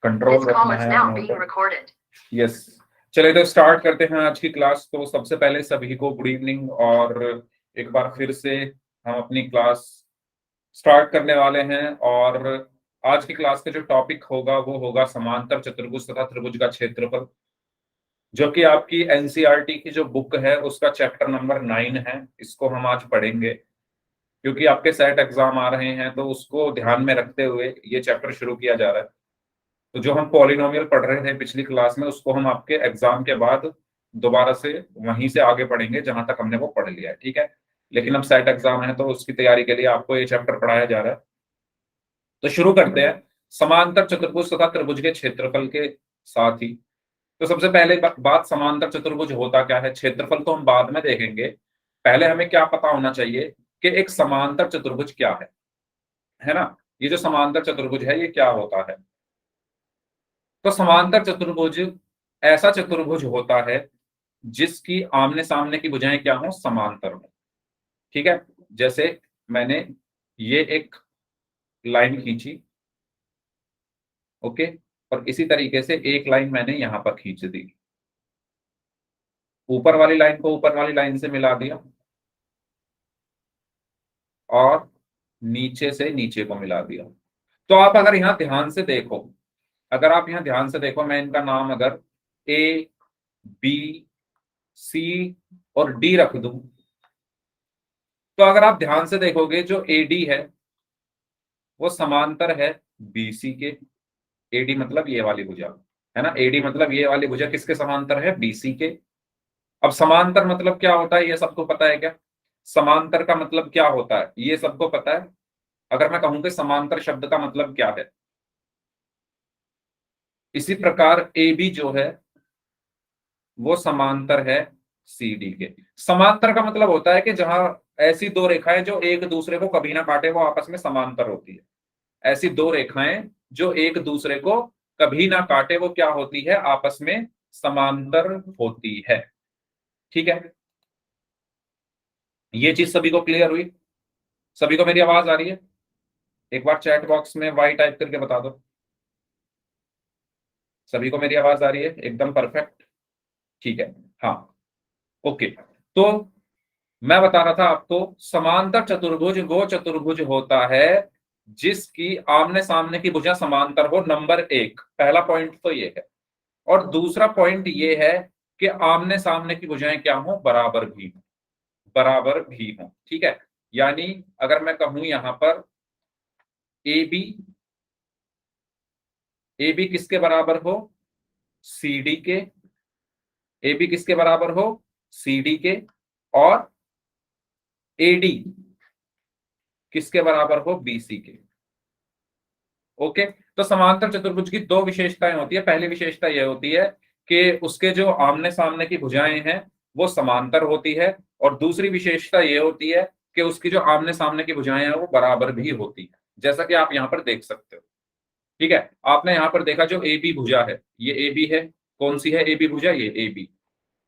Control रखना है। Yes, चलिए तो स्टार्ट करते हैं आज की क्लास। तो सबसे पहले सभी को गुड इवनिंग, और एक बार फिर से हम अपनी क्लास स्टार्ट करने वाले हैं। और आज की क्लास का जो टॉपिक होगा वो होगा समांतर चतुर्भुज तथा त्रिभुज का क्षेत्रफल, जो कि आपकी एनसीईआरटी की जो बुक है उसका चैप्टर नंबर 9 है। इसको हम आज पढ़ेंगे क्योंकि आपके सेट एग्जाम आ रहे हैं, तो उसको ध्यान में रखते हुए ये चैप्टर शुरू किया जा रहा है। तो जो हम पॉलिनोमियल पढ़ रहे थे पिछली क्लास में, उसको हम आपके एग्जाम के बाद दोबारा से वहीं से आगे पढ़ेंगे जहां तक हमने वो पढ़ लिया है, ठीक है। लेकिन अब सेट एग्जाम है तो उसकी तैयारी के लिए आपको ये चैप्टर पढ़ाया जा रहा है। तो शुरू करते हैं समांतर चतुर्भुज तथा त्रिभुज के क्षेत्रफल के साथ ही। तो सबसे पहले बात, समांतर चतुर्भुज होता क्या है, क्षेत्रफल तो हम बाद में देखेंगे। पहले हमें क्या पता होना चाहिए कि एक समांतर चतुर्भुज क्या है ना। ये जो समांतर चतुर्भुज है ये क्या होता है। तो समांतर चतुर्भुज ऐसा चतुर्भुज होता है जिसकी आमने सामने की भुजाएं क्या हो, समांतर हो, ठीक है। जैसे मैंने ये एक लाइन खींची, ओके, और इसी तरीके से एक लाइन मैंने यहां पर खींच दी, ऊपर वाली लाइन को ऊपर वाली लाइन से मिला दिया और नीचे से नीचे को मिला दिया। तो आप अगर यहां ध्यान से देखो, मैं इनका नाम अगर ए, बी, सी और डी रख दूं, तो अगर आप ध्यान से देखोगे जो एडी है वो समांतर है बीसी के। एडी मतलब ये वाली भुजा है ना, एडी मतलब ये वाली भुजा किसके समांतर है, बीसी के। अब समांतर मतलब क्या होता है ये सबको पता है क्या? समांतर का मतलब क्या होता है ये सबको पता है? अगर मैं कहूं कि समांतर शब्द का मतलब क्या है, इसी प्रकार ए बी जो है वो समांतर है सी डी के। समांतर का मतलब होता है कि जहां ऐसी दो रेखाएं जो एक दूसरे को कभी ना काटे वो आपस में समांतर होती है। ऐसी दो रेखाएं जो एक दूसरे को कभी ना काटे वो क्या होती है, आपस में समांतर होती है, ठीक है। ये चीज सभी को क्लियर हुई? सभी को मेरी आवाज आ रही है? एक बार चैट बॉक्स में वाई टाइप करके बता दो, सभी को मेरी आवाज आ रही है एकदम परफेक्ट, ठीक है। हाँ, ओके। तो मैं बता रहा था आपको, समांतर चतुर्भुज वो चतुर्भुज होता है जिसकी आमने सामने की भुजा समांतर हो, नंबर एक, पहला पॉइंट तो ये है। और दूसरा पॉइंट ये है कि आमने सामने की भुजाएं क्या हो, बराबर भी हो, ठीक है। यानी अगर मैं कहूं यहां पर ए बी किसके बराबर हो, सी डी के। ए बी किसके बराबर हो, सी डी के। और ए डी किसके बराबर हो, बी सी के। ओके। तो समांतर चतुर्भुज की दो विशेषताएं होती है। पहली विशेषता यह होती है कि उसके जो आमने सामने की भुजाएं हैं वो समांतर होती है, और दूसरी विशेषता यह होती है कि उसकी जो आमने सामने की भुजाएं हैं वो बराबर भी होती है, जैसा कि आप यहां पर देख सकते हो, ठीक है। आपने यहां पर देखा जो ए बी भुजा है, ये ए बी है। कौन सी है ए बी भुजा, ये ए बी।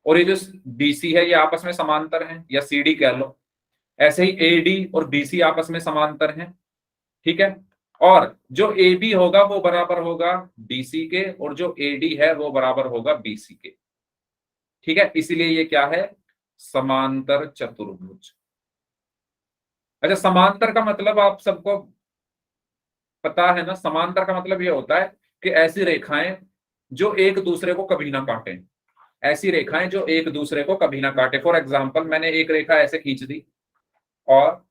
और ये जो बीसी है ये आपस में समांतर है, या सी डी कह लो। ऐसे ही ए डी और बीसी आपस में समांतर हैं, ठीक है। और जो ए बी होगा वो बराबर होगा बीसी के, और जो ए डी है वो बराबर होगा बीसी के, ठीक है। इसीलिए ये क्या है, समांतर चतुर्भुज। अच्छा, समांतर का मतलब आप सबको पता है ना। समांतर का मतलब ये होता है कि ऐसी रेखाएं जो एक दूसरे को कभी ना काटें, ऐसी रेखाएं जो एक दूसरे को कभी ना काटे। फॉर एग्जाम्पल, मैंने एक रेखा ऐसे खींच दी और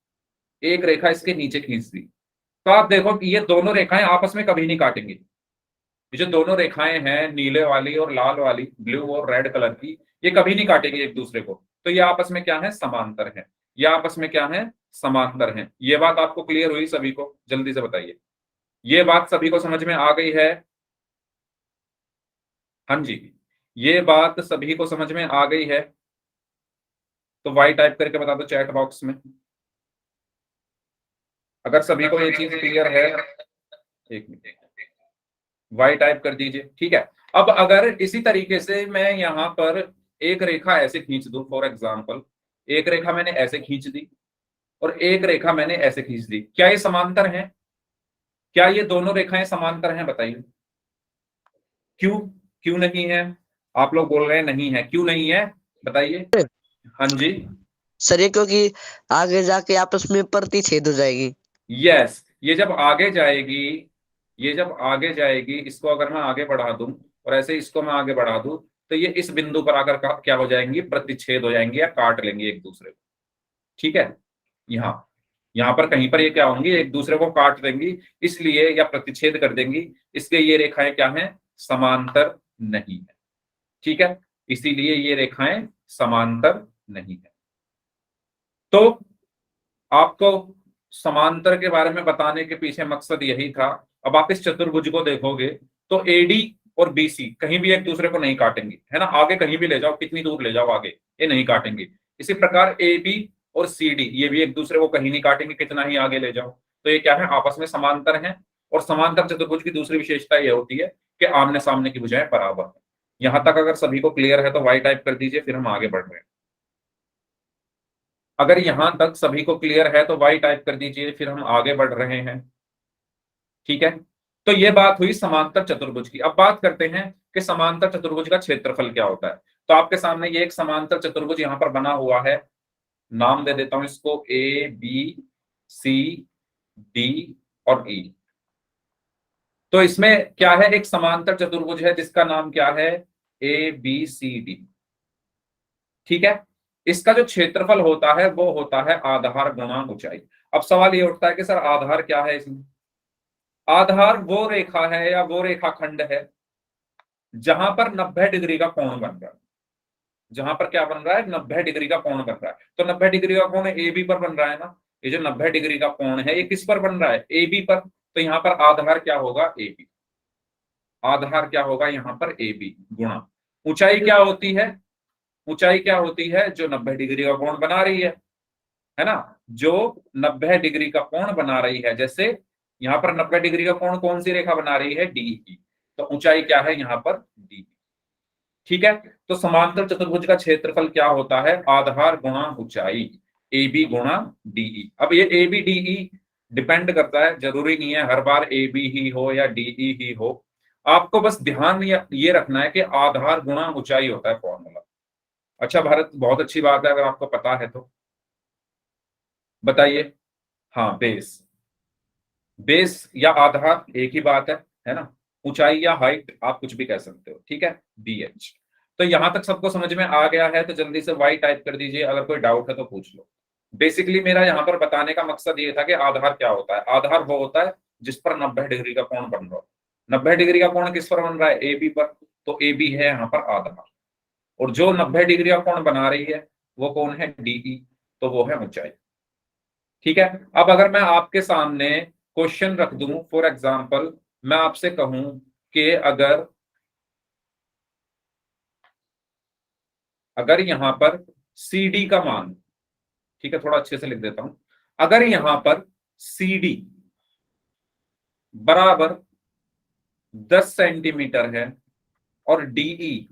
एक रेखा इसके नीचे खींच दी, तो आप देखो कि ये दोनों रेखाएं आपस में कभी नहीं काटेंगी। ये जो दोनों रेखाएं हैं, नीले वाली और लाल वाली, ब्लू और रेड कलर की, ये कभी नहीं काटेंगी एक दूसरे को। तो ये आपस में क्या है, समांतर है। ये आपस में क्या है, समांतर है। ये बात आपको क्लियर हुई सभी को? जल्दी से बताइए, ये बात सभी को समझ में आ गई है? हाँ जी, ये बात सभी को समझ में आ गई है? तो वाई टाइप करके बता दो चैट बॉक्स में, अगर सभी को ये चीज क्लियर है। एक मिनट, वाई टाइप कर दीजिए, ठीक है। अब अगर इसी तरीके से मैं यहां पर एक रेखा ऐसे खींच दूं, फॉर एग्जाम्पल एक रेखा मैंने ऐसे खींच दी और एक रेखा मैंने ऐसे खींच दी, क्या ये समांतर है? क्या ये दोनों रेखाएं समांतर हैं, बताइए। क्यों क्यों नहीं है? आप लोग बोल रहे हैं नहीं है, क्यों नहीं है बताइए। हाँ जी, सर ये क्योंकि आगे जाके आपस में प्रतिच्छेद हो जाएगी। यस, ये जब आगे जाएगी, ये जब आगे जाएगी, इसको अगर मैं आगे बढ़ा दूं और ऐसे इसको मैं आगे बढ़ा दूं, तो ये इस बिंदु पर आकर क्या हो जाएंगी, प्रतिच्छेद हो जाएंगी या काट लेंगे एक दूसरे को। ठीक है, यहाँ यहाँ पर कहीं पर ये क्या होंगी, एक दूसरे को काट देंगी, इसलिए या प्रतिच्छेद कर देंगी, इसलिए ये रेखाएं क्या हैं, समांतर नहीं है। ठीक है, इसीलिए ये रेखाएं समांतर नहीं है। तो आपको समांतर के बारे में बताने के पीछे मकसद यही था। अब आप इस चतुर्भुज को देखोगे तो एडी और बीसी कहीं भी एक दूसरे को नहीं काटेंगे, है ना, आगे कहीं भी ले जाओ, कितनी दूर ले जाओ आगे, ये नहीं काटेंगे। इसी प्रकार ए बी और सी डी ये भी एक दूसरे को कहीं नहीं काटेंगे, कितना ही आगे ले जाओ। तो ये क्या है, आपस में समांतर हैं। और समांतर चतुर्भुज की दूसरी विशेषता यह होती है कि आमने सामने की भुजाएं बराबर हैं। यहां तक अगर सभी को क्लियर है तो वाई टाइप कर दीजिए, फिर हम आगे बढ़ रहे हैं। अगर यहां तक सभी को क्लियर है तो वाई टाइप कर दीजिए, फिर हम आगे बढ़ रहे हैं। ठीक है, तो ये बात हुई समांतर चतुर्भुज की। अब बात करते हैं कि समांतर चतुर्भुज का क्षेत्रफल क्या होता है। तो आपके सामने ये एक समांतर चतुर्भुज यहां पर बना हुआ है, नाम दे देता हूं इसको ए बी सी डी और ई। तो इसमें क्या है, एक समांतर चतुर्भुज है जिसका नाम क्या है, ए बी सी डी। ठीक है, इसका जो क्षेत्रफल होता है वो होता है आधार गुणा ऊंचाई। अब सवाल ये उठता है कि सर आधार क्या है इसमें? आधार वो रेखा है या वो रेखाखंड है जहां पर 90 डिग्री का कोण बन रहा है। जहां पर क्या बन रहा है, 90 डिग्री का कोण बन रहा है। तो 90 डिग्री का कोण ए बी पर बन रहा है ना। ये जो 90 डिग्री का कोण है ये किस पर बन रहा है, ए बी पर। तो यहाँ पर आधार क्या होगा, ए बी। आधार क्या होगा यहाँ पर, ए बी गुणा ऊंचाई क्या होती है। ऊंचाई क्या होती है, जो 90 डिग्री का कोण बना रही है ना, जो 90 डिग्री का कोण बना रही है। जैसे यहाँ पर 90 डिग्री का कोण कौन सी रेखा बना रही है, डी की। तो ऊंचाई क्या है यहाँ पर, डी। ठीक है, तो समांतर चतुर्भुज का क्षेत्रफल क्या होता है, आधार गुणा ऊंचाई, ए बी गुणा डीई। अब ये ए बी डीई डिपेंड करता है, जरूरी नहीं है हर बार ए बी ही हो या डीई ही हो। आपको बस ध्यान ये रखना है कि आधार गुणा ऊंचाई होता है फॉर्मूला। अच्छा भारत, बहुत अच्छी बात है, अगर आपको पता है तो बताइए। हाँ, बेस, बेस या आधार एक ही बात है ना। ऊंचाई या हाइट आप कुछ भी कह सकते हो। ठीक है, बी एच। तो यहां तक सबको समझ में आ गया है तो जल्दी से वाई टाइप कर दीजिए, अगर कोई डाउट है तो पूछ लो। बेसिकली मेरा यहाँ पर बताने का मकसद ये था कि आधार क्या होता है। आधार वो होता है जिस पर 90 डिग्री का कोण बन रहा हो। 90 डिग्री का कोण किस पर बन रहा है, ए बी पर। तो ए बी है यहाँ पर आधार। और जो 90 डिग्री का कोण बना रही है वो कौन है, डीई। तो वो है ऊंचाई। ठीक है, अब अगर मैं आपके सामने क्वेश्चन रख दूं, फॉर एग्जांपल मैं आपसे कहूं कि अगर अगर यहां पर सी डी का मान, ठीक है थोड़ा अच्छे से लिख देता हूं, अगर यहां पर सी डी बराबर 10 सेंटीमीटर है और डीई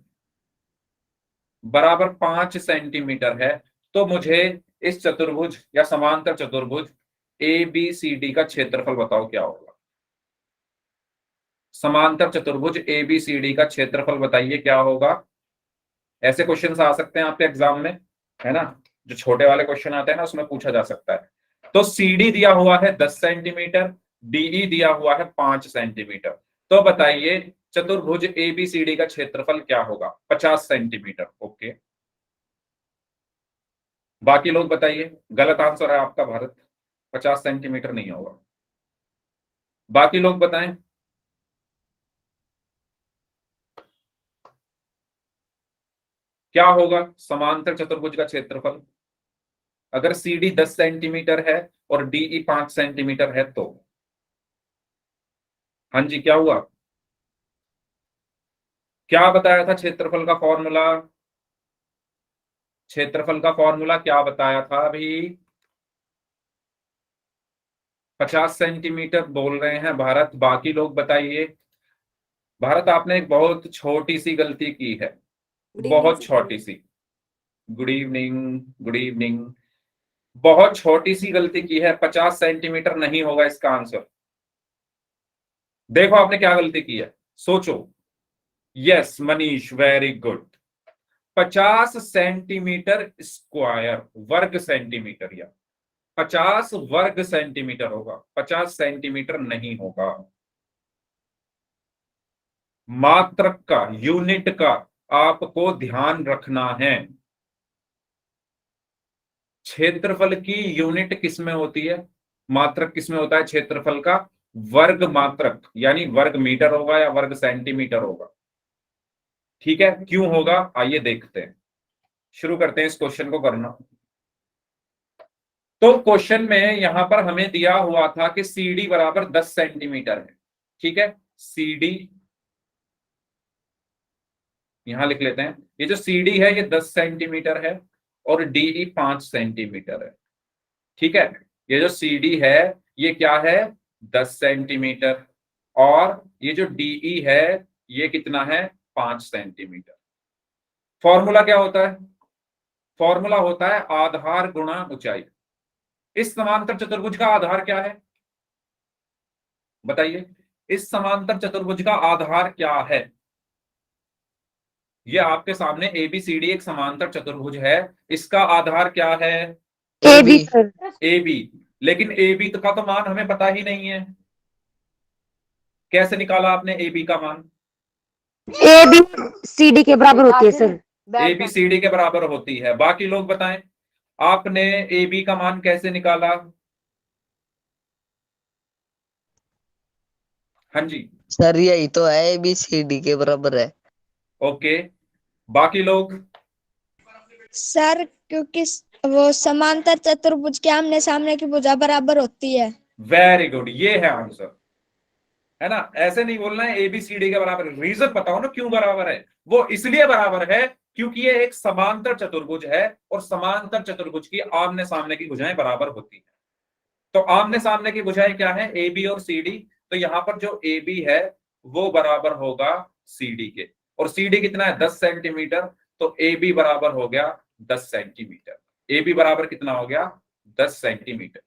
बराबर 5 सेंटीमीटर है, तो मुझे इस चतुर्भुज या समांतर चतुर्भुज ए बी सी डी का क्षेत्रफल बताओ क्या होगा। समांतर चतुर्भुज ए बी सी डी का क्षेत्रफल बताइए क्या होगा। ऐसे क्वेश्चन आ सकते हैं आपके एग्जाम में, है ना, जो छोटे वाले क्वेश्चन आते हैं ना उसमें पूछा जा सकता है। तो सी डी दिया हुआ है 10 सेंटीमीटर, डीई दिया हुआ है 5 सेंटीमीटर। तो बताइए चतुर्भुज ए बी सी डी का क्षेत्रफल क्या होगा, 50 सेंटीमीटर। ओके, बाकी लोग बताइए। गलत आंसर है आपका भारत, 50 सेंटीमीटर नहीं होगा। बाकी लोग बताएं। क्या होगा समांतर चतुर्भुज का क्षेत्रफल अगर सी डी 10 सेंटीमीटर है और डीई 5 सेंटीमीटर है तो। हाँ जी, क्या हुआ, क्या बताया था क्षेत्रफल का फॉर्मूला। क्षेत्रफल का फॉर्मूला क्या बताया था अभी, 50 सेंटीमीटर बोल रहे हैं भारत। बाकी लोग बताइए। भारत आपने एक बहुत छोटी सी गलती की है, बहुत छोटी सी। Good evening, good evening. बहुत छोटी सी गलती की है, 50 सेंटीमीटर नहीं होगा इसका आंसर। देखो आपने क्या गलती की है, सोचो। Yes Manish, very good. 50 centimetre square, वर्ग सेंटीमीटर, या 50 वर्ग सेंटीमीटर होगा, 50 सेंटीमीटर नहीं होगा। मात्रक का, यूनिट का आपको ध्यान रखना है। क्षेत्रफल की यूनिट किस में होती है, मात्रक किस में होता है क्षेत्रफल का? वर्ग मात्रक, यानी वर्ग मीटर होगा या वर्ग सेंटीमीटर होगा। ठीक है, क्यों होगा आइए देखते हैं, शुरू करते हैं इस क्वेश्चन को करना। तो क्वेश्चन में यहां पर हमें दिया हुआ था कि CD बराबर 10 सेंटीमीटर है। ठीक है, CD यहां लिख लेते हैं, ये जो CD है ये 10 सेंटीमीटर है और DE 5 सेंटीमीटर है। ठीक है, ये जो CD है ये क्या है, 10 सेंटीमीटर, और ये जो DE है ये कितना है, 5 सेंटीमीटर। फॉर्मूला क्या होता है? फॉर्मूला होता है आधार गुणा ऊंचाई। इस समांतर चतुर्भुज का आधार क्या है, बताइए? इस समांतर चतुर्भुज का आधार क्या है? ये आपके सामने ABCD एक समांतर चतुर्भुज है, इसका आधार क्या है? AB। AB। लेकिन AB का तो मान हमें पता ही नहीं है, कैसे निकाला आपने AB का मान? ABCD के बराबर होती है सर। ABCD के बराबर होती है। बाकी लोग बताएं, आपने AB का मान कैसे निकाला? हाँ जी, सर यही तो है, ABCD के बराबर है। ओके। बाकी लोग? सर क्योंकि वो समांतर चतुर्भुज के आमने सामने की भुजा बराबर होती है। वेरी गुड, ये है आंसर, है ना? ऐसे नहीं बोलना है ABCD के बराबर, रीजन बताओ ना क्यों बराबर है। वो इसलिए बराबर है क्योंकि ये एक समांतर चतुर्भुज है और समांतर चतुर्भुज की आमने सामने की भुजाएं बराबर होती है। तो आमने सामने की भुजाएं क्या है, AB और CD। तो यहां पर जो AB है वो बराबर होगा CD के, और CD कितना है, 10 सेंटीमीटर। तो AB बराबर हो गया 10 सेंटीमीटर। AB बराबर कितना हो गया, 10 सेंटीमीटर।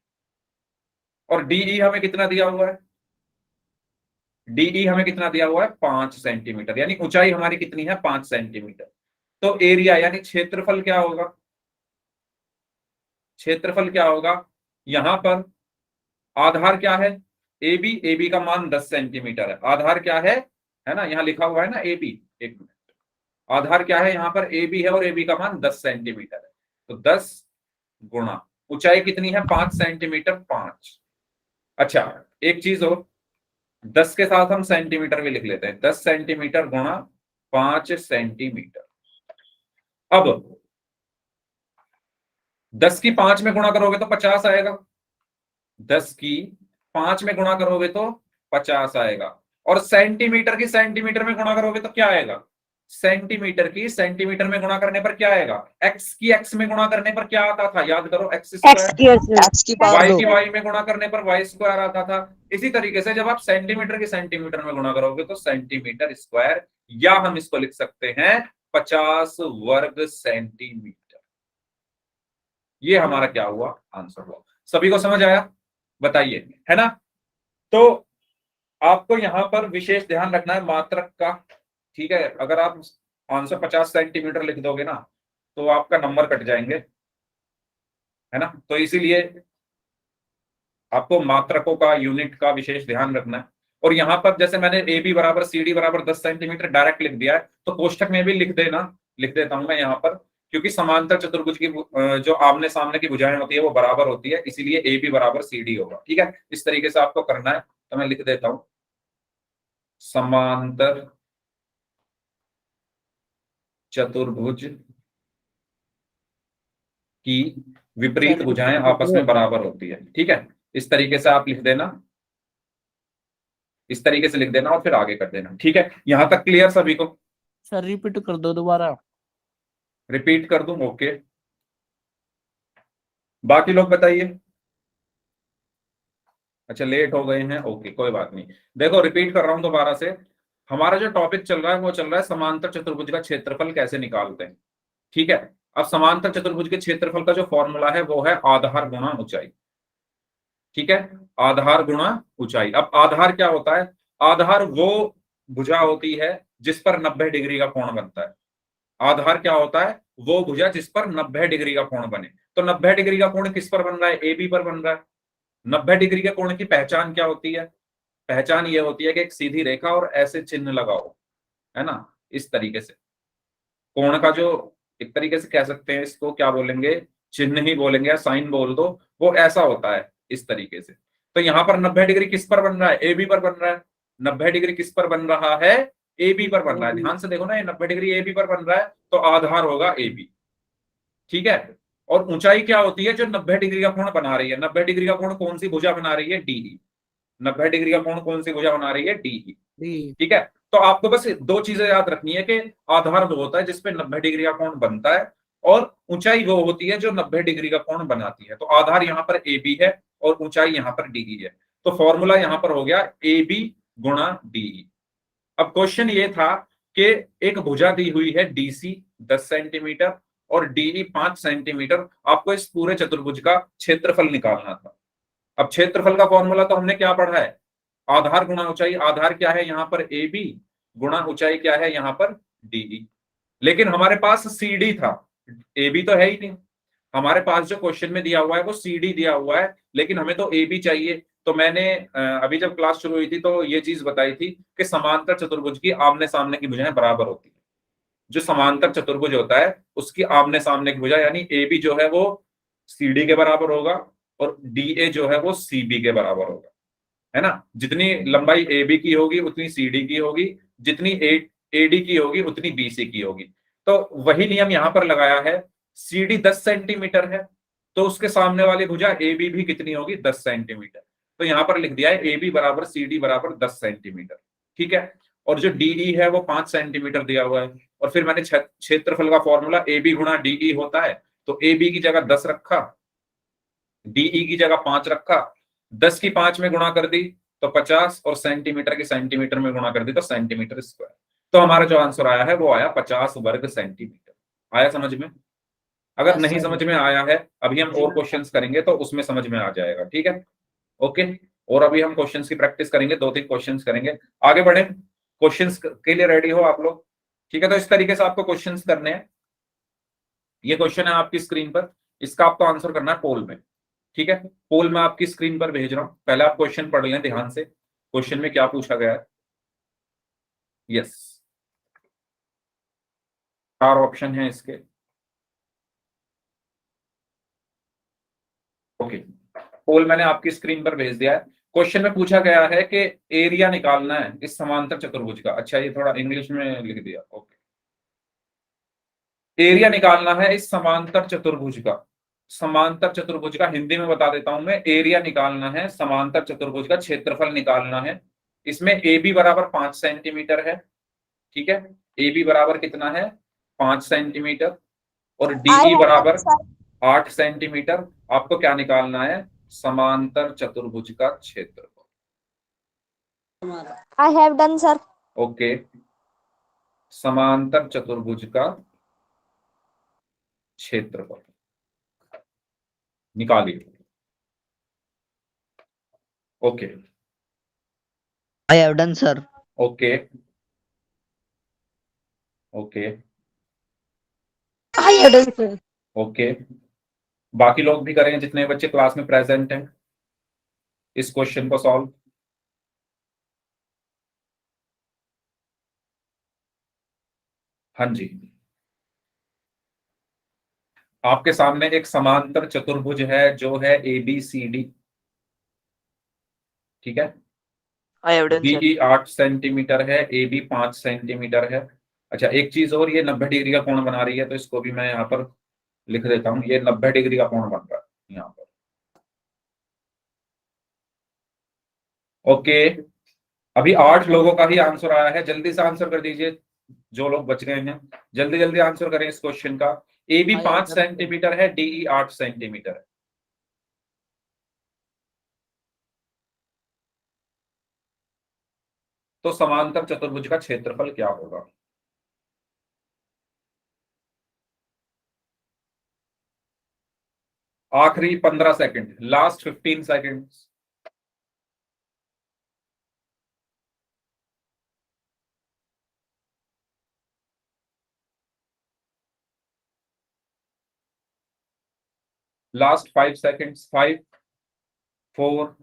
और DE हमें कितना दिया हुआ है, DE हमें कितना दिया हुआ है, 5 सेंटीमीटर, यानी ऊंचाई हमारी कितनी है, 5 सेंटीमीटर। तो एरिया यानी क्षेत्रफल क्या होगा, क्षेत्रफल क्या होगा? यहां पर आधार क्या है, AB का मान 10 सेंटीमीटर है, आधार क्या है ना, यहां लिखा हुआ है ना AB। एक मिनट, आधार क्या है यहां पर, AB है और AB का मान 10 सेंटीमीटर है। तो 10 गुणा ऊंचाई कितनी है, 5 सेंटीमीटर, 5। अच्छा, एक चीज और, 10 के साथ हम सेंटीमीटर भी लिख लेते हैं, 10 सेंटीमीटर गुणा 5 सेंटीमीटर। अब 10 की 5 में गुणा करोगे तो 50 आएगा, 10 की 5 में गुणा करोगे तो 50 आएगा। और सेंटीमीटर की सेंटीमीटर में गुणा करोगे तो क्या आएगा, सेंटीमीटर की सेंटीमीटर में गुणा करने पर क्या आएगा, एक्स की एक्स में गुणा करने पर क्या आता था, याद करो, एक्स स्क्वायर। एक्स की पावर वाई 2। की वाई में गुणा करने पर वाई स्क्वायर आता था। इसी तरीके से जब आप सेंटीमीटर की सेंटीमीटर में गुणा करोगे तो सेंटीमीटर स्क्वायर, या हम इसको लिख सकते हैं 50 वर्ग सेंटीमीटर। ये हमारा क्या हुआ, आंसर हुआ। सभी को समझ आया, बताइए, है ना? तो आपको यहां पर विशेष ध्यान रखना है मात्रक का। ठीक है, अगर आप आंसर 50 सेंटीमीटर लिख दोगे ना तो आपका नंबर कट जाएंगे, है ना? तो इसीलिए आपको मात्रकों का, यूनिट का विशेष ध्यान रखना है। और यहां पर जैसे मैंने AB बराबर CD बराबर 10 सेंटीमीटर डायरेक्ट लिख दिया है, तो कोष्टक में भी लिख देना, लिख देता हूं मैं यहां पर, क्योंकि समांतर चतुर्भुज की जो आमने सामने की भुजाएं होती है वो बराबर होती है, इसीलिए AB बराबर CD होगा। ठीक है, इस तरीके से आपको करना है, तो मैं लिख देता हूं, समांतर चतुर्भुज की विपरीत भुजाएं आपस में बराबर होती है। ठीक है, इस तरीके से आप लिख देना, इस तरीके से लिख देना और फिर आगे कर देना। ठीक है, यहां तक क्लियर सभी को? सर रिपीट कर दो दोबारा। रिपीट कर दूं, ओके। बाकी लोग बताइए। अच्छा, लेट हो गए हैं, ओके, कोई बात नहीं। देखो, रिपीट कर रहा हूं दोबारा से, हमारा जो टॉपिक चल रहा है वो चल रहा है समांतर चतुर्भुज का क्षेत्रफल कैसे निकालते हैं। ठीक है, अब समांतर चतुर्भुज के क्षेत्रफल का जो फॉर्मूला है वो है आधार गुणा ऊंचाई। ठीक है, आधार गुणा ऊंचाई। अब आधार क्या होता है, आधार वो भुजा होती है जिस पर 90 डिग्री का कोण बनता है। आधार क्या होता है? वो भुजा जिस पर 90 डिग्री का कोण बने। तो 90 डिग्री का कोण किस पर बन रहा है? ए बी पर बन रहा है। 90 डिग्री के कोण की पहचान क्या होती है? पहचान ये होती है कि एक सीधी रेखा और ऐसे चिन्ह लगाओ, है ना, इस तरीके से। कोण का जो, एक तरीके से कह सकते हैं इसको, क्या बोलेंगे, चिन्ह ही बोलेंगे या साइन बोल दो, वो ऐसा होता है इस तरीके से। तो यहाँ पर 90 डिग्री किस पर बन रहा है? ए बी पर बन रहा है। 90 डिग्री किस पर बन रहा है? ए बी पर बन रहा है। ध्यान से देखो ना, ये 90 डिग्री ए बी पर बन रहा है, तो आधार होगा ए बी। ठीक है। और ऊंचाई क्या होती है जो 90 डिग्री का कोण बना रही है? 90 डिग्री का कोण कौन सी भुजा बना रही है? डीई। 90 डिग्री का कोण कौन सी भुजा बना रही है? डीई। ठीक है। तो आपको बस दो चीजें याद रखनी है कि आधार वो होता है जिसपे 90 डिग्री का कोण बनता है, और ऊंचाई वो होती है जो 90 डिग्री का कोण बनाती है। तो आधार यहाँ पर ए बी है और ऊंचाई यहाँ पर डीई है। तो फॉर्मूला यहाँ पर हो गया ए बी गुणा डीई। अब क्वेश्चन ये था कि एक भुजा दी हुई है डीसी 10 सेंटीमीटर और डीई 5 सेंटीमीटर। आपको इस पूरे चतुर्भुज का क्षेत्रफल निकालना था। अब क्षेत्रफल का फॉर्मूला तो हमने क्या पढ़ा है? आधार गुणा ऊंचाई। आधार क्या है यहाँ पर? ए बी गुणा ऊंचाई क्या है यहाँ पर? डीई। लेकिन हमारे पास सी डी था, ए बी तो है ही नहीं। हमारे पास जो क्वेश्चन में दिया हुआ है वो सी डी दिया हुआ है, लेकिन हमें तो ए बी चाहिए। तो मैंने अभी जब क्लास शुरू हुई थी तो ये चीज बताई थी कि समांतर चतुर्भुज की आमने सामने की भुजाएं बराबर होती है। जो समांतर चतुर्भुज होता है उसकी आमने सामने की भुजा, यानी ए बी जो है वो सी डी के बराबर होगा और डी ए जो है वो सी बी के बराबर होगा, है ना। जितनी लंबाई ए बी की होगी उतनी सी डी की होगी, जितनी ए डी की होगी उतनी बी सी की होगी। तो वही नियम यहां पर लगाया है। सी डी 10 सेंटीमीटर है तो उसके सामने वाली भुजा ए बी भी कितनी होगी? 10 सेंटीमीटर। तो यहां पर लिख दिया है ए बी बराबर सी डी बराबर 10 सेंटीमीटर। ठीक है। और जो डीई है वो 5 सेंटीमीटर दिया हुआ है। और फिर मैंने क्षेत्रफल का फॉर्मूला ए बी गुणा डीई होता है, तो ए बी की जगह 10 रखा, डीई की जगह 5 रखा, 10 की 5 में गुणा कर दी तो 50, और सेंटीमीटर की सेंटीमीटर में गुणा कर दी तो सेंटीमीटर स्क्वायर। तो हमारा जो आंसर आया है वो आया 50 वर्ग सेंटीमीटर। आया समझ में? अगर नहीं समझ में आया है, अभी हम और क्वेश्चंस करेंगे तो उसमें समझ में आ जाएगा। ठीक है, ओके। और अभी हम क्वेश्चंस की प्रैक्टिस करेंगे, 2-3 क्वेश्चंस करेंगे। आगे बढ़े, क्वेश्चंस के लिए रेडी हो आप लोग? ठीक है, तो इस तरीके से आपको क्वेश्चंस करने हैं। ये क्वेश्चन है आपकी स्क्रीन पर, इसका आपको आंसर करना है पोल में। ठीक है, पोल मैं आपकी स्क्रीन पर भेज रहा हूं। पहले आप क्वेश्चन पढ़ लें ध्यान से, क्वेश्चन में क्या पूछा गया है। यस, 4 ऑप्शन है इसके। ओके, पोल मैंने आपकी स्क्रीन पर भेज दिया है। क्वेश्चन में पूछा गया है कि एरिया निकालना है इस समांतर चतुर्भुज का। अच्छा, ये थोड़ा इंग्लिश में लिख दिया। ओके, एरिया निकालना है इस समांतर चतुर्भुज का। समांतर चतुर्भुज का हिंदी में बता देता हूं मैं। एरिया निकालना है समांतर चतुर्भुज का, क्षेत्रफल निकालना है। इसमें ए बी बराबर 5 सेंटीमीटर है। ठीक है, ए बी बराबर कितना है? 5 सेंटीमीटर। और डीई बराबर 8 सेंटीमीटर। आपको क्या निकालना है? समांतर चतुर्भुज का क्षेत्रफल। I have done, sir. Okay, समांतर चतुर्भुज का क्षेत्रफल निकालिए। Okay, I have done, sir. Okay, okay, I have done, sir. Okay. बाकी लोग भी करेंगे जितने बच्चे क्लास में प्रेजेंट हैं इस क्वेश्चन को सॉल्व। हाँ जी, आपके सामने एक समांतर चतुर्भुज है जो है ए बी सी डी। ठीक है, I have done, sir. DE 8 centimetre है, ए बी 5 सेंटीमीटर है। अच्छा, एक चीज और, ये 90 डिग्री का कोण बना रही है, तो इसको भी मैं यहाँ पर लिख देता हूँ। ये 90 डिग्री का कोण बन रहा है यहाँ पर। ओके, अभी 8 लोगों का ही आंसर आया है। जल्दी से आंसर कर दीजिए जो लोग बच गए हैं। जल्दी जल्दी आंसर करें इस क्वेश्चन का। ए बी 5 सेंटीमीटर है, डीई 8 सेंटीमीटर है। तो समांतर चतुर्भुज का क्षेत्रफल क्या होगा? आखिरी 15 second, last 15 second. Last 5 seconds, 5 4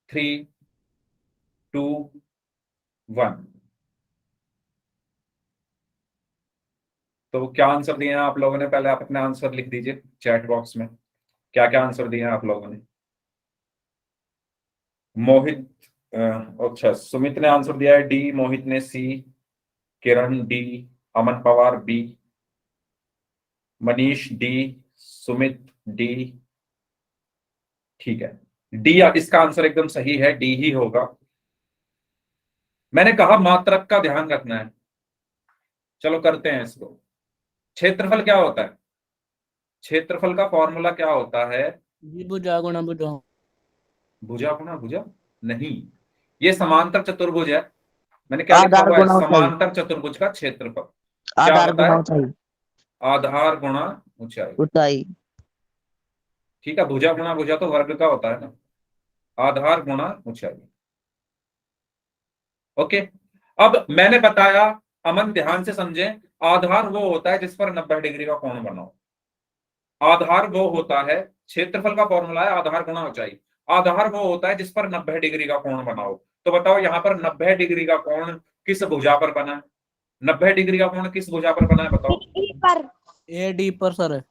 3 2 1। तो क्या आंसर दिए हैं आप लोगों ने? पहले आप अपने आंसर लिख दीजिए चैट बॉक्स में, क्या क्या आंसर दिए हैं आप लोगों ने। मोहित, अच्छा सुमित ने आंसर दिया है डी, मोहित ने C, Kiran D, Aman Pawar B, Manish D, Sumit D. ठीक है, डी इसका आंसर एकदम सही है, डी ही होगा। मैंने कहा मात्रक का ध्यान रखना है। चलो करते हैं इसको। क्षेत्रफल क्या होता है? क्षेत्रफल का फॉर्मूला क्या होता है? जी भुजा गुणा भुजा। भुजा गुणा भुजा नहीं, ये समांतर चतुर्भुज है। मैंने क्या लिखा आधार हुआ है? गुणा ऊंचाई। समांतर चतुर्भुज का क्षेत्रफल क्या आधार होता गुणा है? ऊंचाई। आधार गुणा ऊंचाई। ऊंचाई। ठीक है, भुजा गुणा भुजा तो वर्ग का होता है ना, आधार गुणा ऊंचाई। ओके, अब मैंने बताया, अमन ध्यान से समझे, आधार वो होता है जिस पर 90 डिग्री का कोण बना हो। आधार वो होता है, क्षेत्रफल का फॉर्मूला है आधार गुणा ऊंचाई। आधार वो होता है जिस पर 90 डिग्री का कोण बना हो। तो बताओ यहाँ पर 90 डिग्री का कोण किस भुजा पर बना है? 90 डिग्री का कोण किस भुजा पर बना है बताओ? पर ए डी पर सर।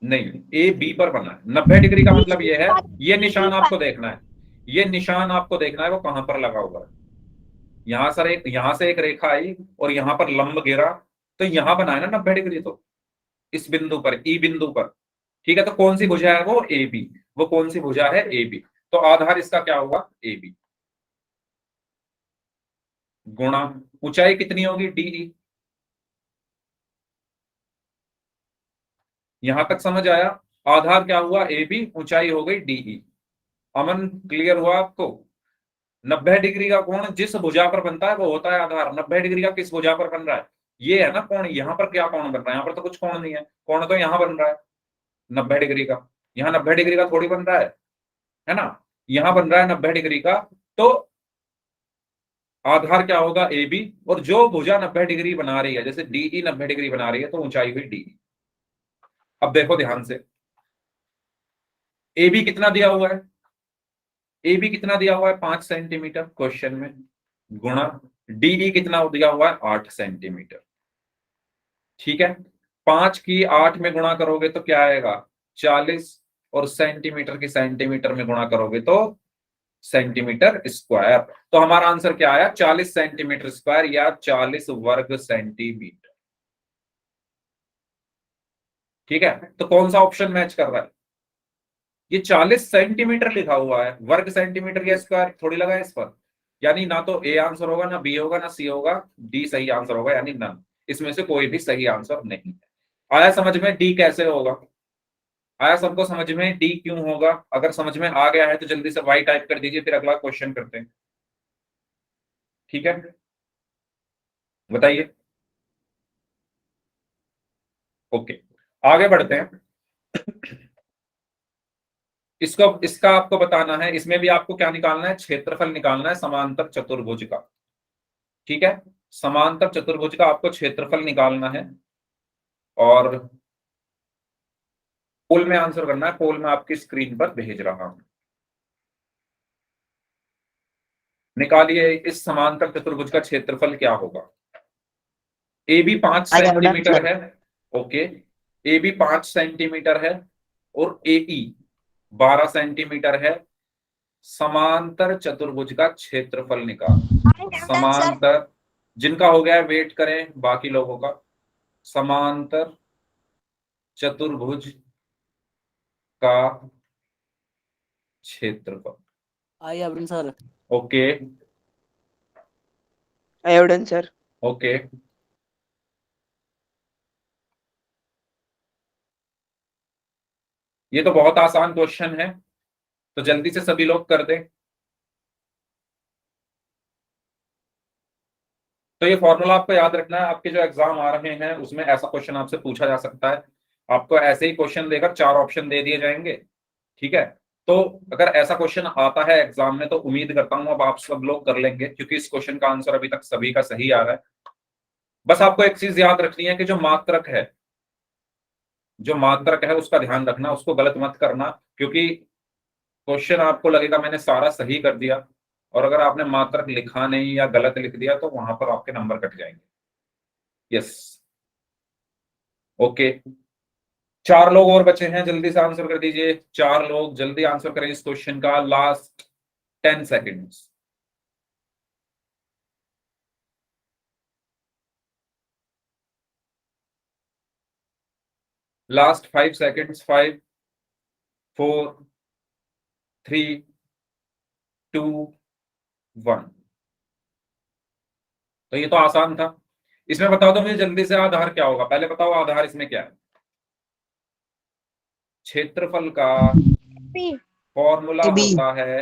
नहीं, ए बी पर बना है। 90 डिग्री का मतलब ये है, ये निशान आपको देखना है, ये निशान आपको देखना है वो कहां पर लगा हुआ है। यहां से एक रेखा आई और यहां पर लंब गिरा, तो यहां बना है ना 90 डिग्री, तो इस बिंदु पर, ई बिंदु पर। ठीक है, तो कौन सी भुजा है वो? A B. वो कौन सी भुजा है? A B. तो आधार इसका क्या हुआ? ए बी गुणा ऊंचाई कितनी होगी? D E. यहां तक समझ आया? आधार क्या हुआ? ए बी, ऊंचाई हो गई डी ई। अमन क्लियर हुआ आपको? 90 डिग्री का कोण जिस भुजा पर बनता है वो होता है आधार। 90 डिग्री का किस भुजा पर बन रहा है? ये है ना कोण। यहाँ पर क्या कोण बन रहा है? यहाँ पर तो कुछ कोण नहीं है, कोण तो यहाँ बन रहा है 90 डिग्री का। यहाँ 90 डिग्री का थोड़ी बन रहा है ना, यहाँ बन रहा है 90 डिग्री का। तो आधार क्या होगा? A B. और जो भुजा 90 डिग्री बना रही है, जैसे डीई 90 डिग्री बना रही है, तो ऊंचाई हुई डी। अब देखो ध्यान से, ए बी कितना दिया हुआ है? ए बी कितना दिया हुआ है? 5 सेंटीमीटर क्वेश्चन में, गुणा डीई कितना दिया हुआ है? 8 सेंटीमीटर। ठीक है, 5 की 8 में गुणा करोगे तो क्या आएगा? 40। और सेंटीमीटर की सेंटीमीटर में गुणा करोगे तो सेंटीमीटर स्क्वायर। तो हमारा आंसर क्या आया? 40 सेंटीमीटर स्क्वायर या 40 वर्ग सेंटीमीटर। ठीक है, तो कौन सा ऑप्शन मैच कर रहा है? ये 40 सेंटीमीटर लिखा हुआ है, वर्ग सेंटीमीटर या स्क्वायर थोड़ी लगा है इस पर। यानी ना तो ए आंसर होगा, ना बी होगा, ना सी होगा, डी सही आंसर होगा, यानी नन। इसमें से कोई भी सही आंसर नहीं है। आया समझ में डी कैसे होगा? आया सबको समझ में डी क्यों होगा? अगर समझ में आ गया है तो जल्दी से वाई टाइप कर दीजिए, फिर अगला क्वेश्चन करते हैं। ठीक है, बताइए। ओके, आगे बढ़ते हैं। इसको, इसका आपको बताना है, इसमें भी आपको क्या निकालना है? क्षेत्रफल निकालना है समांतर चतुर्भुज का। ठीक है, समांतर चतुर्भुज का आपको क्षेत्रफल निकालना है और पोल में आंसर करना है। पोल में आपकी स्क्रीन पर भेज रहा हूं, निकालिए इस समांतर चतुर्भुज का क्षेत्रफल क्या होगा। ए बी 5 आ गया उधर सेंटीमीटर सर। है। ओके, ए बी 5 सेंटीमीटर है और ए ई 12 सेंटीमीटर है। समांतर चतुर्भुज का क्षेत्रफल निकाल। सर समांतर, जिनका हो गया है वेट करें बाकी लोगों का। समांतर चतुर्भुज का क्षेत्रफल। आई अवरिन sir. Okay evidence sir. Okay, ये तो बहुत आसान क्वेश्चन है, तो जल्दी से सभी लोग कर दें। तो ये फॉर्मूला आपको याद रखना है, आपके जो एग्जाम आ रहे हैं उसमें ऐसा क्वेश्चन आपसे पूछा जा सकता है। आपको ऐसे ही क्वेश्चन देकर 4 ऑप्शन दे दिए जाएंगे। ठीक है, तो अगर ऐसा क्वेश्चन आता है एग्जाम में तो उम्मीद करता हूं अब आप सब लोग कर लेंगे, क्योंकि इस क्वेश्चन का आंसर अभी तक सभी का सही आ रहा है। बस आपको एक चीज याद रखनी है कि जो मात्रक है, जो मात्रक है उसका ध्यान रखना, उसको गलत मत करना, क्योंकि क्वेश्चन आपको लगेगा मैंने सारा सही कर दिया, और अगर आपने मात्रक लिखा नहीं या गलत लिख दिया तो वहां पर आपके नंबर कट जाएंगे। Yes, okay. 4 लोग और बचे हैं, जल्दी से आंसर कर दीजिए। 4 लोग जल्दी आंसर करें इस क्वेश्चन का, लास्ट 10 सेकेंड्स। Last 5 seconds. 5 4 3 2 1। तो ये तो आसान था। इसमें बताओ तो मुझे जल्दी से, आधार क्या होगा? पहले बताओ आधार इसमें क्या है। क्षेत्रफल का पी। फॉर्मूला AB होता है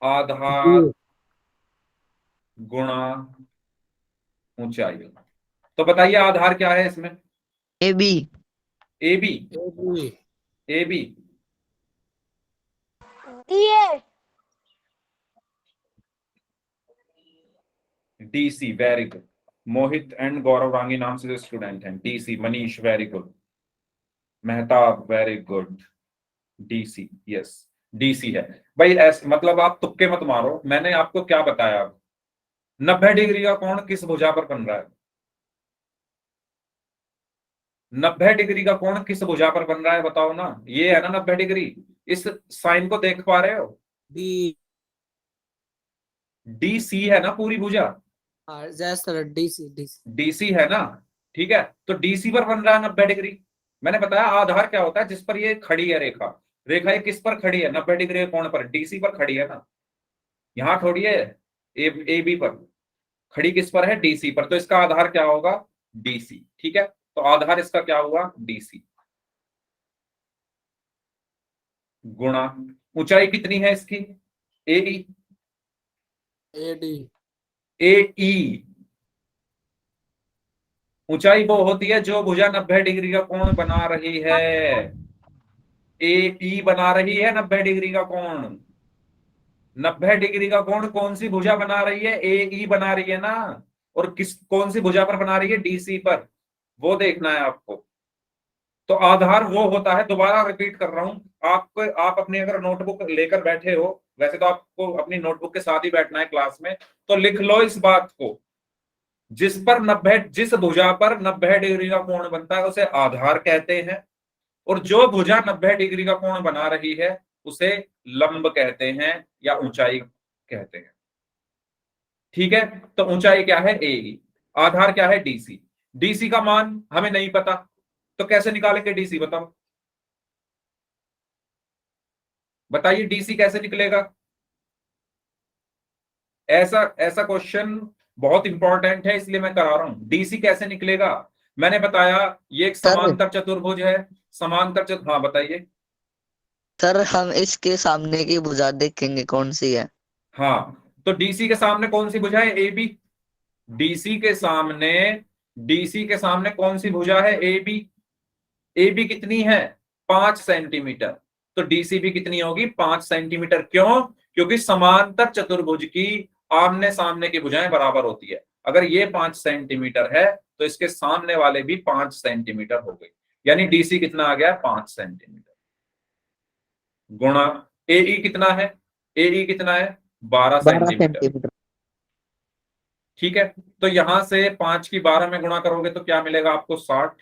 आधार गुणा ऊंचाई। तो बताइए आधार क्या है इसमें? AB A B. AB A B दिए। DC, very good. Mohit and Gaurav Rangi नाम से जो स्टूडेंट हैं, DC. Manish, very good. Mehtab, very good. DC, yes, DC है भाई। ऐसे मतलब आप तुक्के मत मारो, मैंने आपको क्या बताया। 90 डिग्री का कोण किस भुजा पर बन रहा है? 90 डिग्री का कोण किस भुजा पर बन रहा है बताओ ना। ये है ना 90 डिग्री। इस साइन को देख पा रहे हो? D डीसी है ना पूरी भुजा, yes sir DC DC DC है ना। ठीक है, तो डीसी पर बन रहा है 90 डिग्री। मैंने बताया आधार क्या होता है, जिस पर ये खड़ी है रेखा। रेखा ये किस पर खड़ी है? 90 डिग्री कोण पर, डीसी पर खड़ी है ना। यहां थोड़ी है, ए बी पर खड़ी। किस पर है? डीसी पर। तो इसका आधार क्या होगा? डीसी। ठीक है, तो आधार इसका क्या हुआ? डीसी गुणा ऊंचाई कितनी है इसकी? ए ई। AD ए ई ऊंचाई वो होती है जो भुजा 90 डिग्री का कोण बना रही है। ए ई बना रही है 90 डिग्री का कोण। 90 डिग्री का कोण कौन सी भुजा बना रही है? ए ई बना रही है ना। और किस कौन सी भुजा पर बना रही है? डीसी पर। वो देखना है आपको। तो आधार वो होता है, दोबारा रिपीट कर रहा हूं आपको। आप अपनी अगर नोटबुक लेकर बैठे हो, वैसे तो आपको अपनी नोटबुक के साथ ही बैठना है क्लास में, तो लिख लो इस बात को। जिस भुजा पर 90 डिग्री का कोण बनता है उसे आधार कहते हैं, और जो भुजा 90 डिग्री का कोण बना रही है उसे लंब कहते हैं या ऊंचाई कहते हैं। ठीक है, तो ऊंचाई क्या है? ए ई। आधार क्या है? डीसी। डीसी का मान हमें नहीं पता, तो कैसे निकालेंगे डीसी? बताओ, बताइए डीसी कैसे निकलेगा? ऐसा ऐसा क्वेश्चन बहुत इंपॉर्टेंट है, इसलिए मैं करा रहा हूं। डीसी कैसे निकलेगा? मैंने बताया ये एक सर समांतर चतुर्भुज है। हाँ बताइए। सर हम इसके सामने की भुजा देखेंगे कौन सी है। हाँ, तो डीसी के सामने कौन सी भुजा है? A B. डीसी के सामने डीसी के सामने कौन सी भुजा है? A B. ए बी कितनी है? 5 सेंटीमीटर। तो डीसी भी कितनी होगी? 5 सेंटीमीटर। क्यों? क्योंकि समांतर चतुर्भुज की आमने सामने की भुजाएं बराबर होती है। अगर ये 5 सेंटीमीटर है तो इसके सामने वाले भी 5 सेंटीमीटर हो गई। यानी डीसी कितना आ गया? 5 सेंटीमीटर गुणा एई कितना है? एई कितना है? 12 12 सेंटीमीटर। सेंटीमीटर ठीक है, तो यहां से 5 की 12 में गुणा करोगे तो क्या मिलेगा आपको? 60।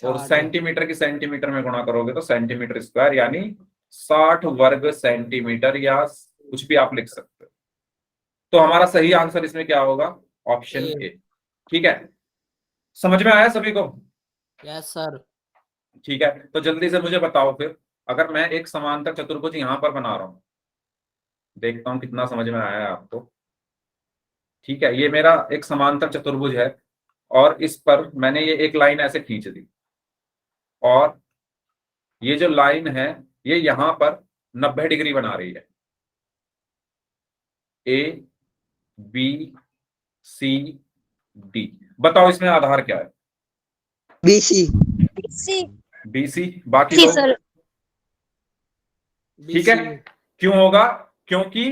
और 60 सेंटीमीटर की सेंटीमीटर में गुणा करोगे तो सेंटीमीटर स्क्वायर, यानी 60 वर्ग सेंटीमीटर, या कुछ भी आप लिख सकते हो। तो हमारा सही आंसर इसमें क्या होगा? ऑप्शन A ए। ठीक है, समझ में आया सभी को? yes sir ठीक है, तो जल्दी से मुझे बताओ फिर, अगर मैं एक समांतर चतुर्भुज यहां पर बना रहा हूं, देखता हूं कितना समझ में आया है आपको। ठीक है, ये मेरा एक समांतर चतुर्भुज है, और इस पर मैंने ये एक लाइन ऐसे खींच दी, और ये जो लाइन है ये यहां पर 90 डिग्री बना रही है। A B C D. बताओ इसमें आधार क्या है? BC C. बीसी। बाकी सी लोग? सर। ठीक है, BC क्यों होगा? क्योंकि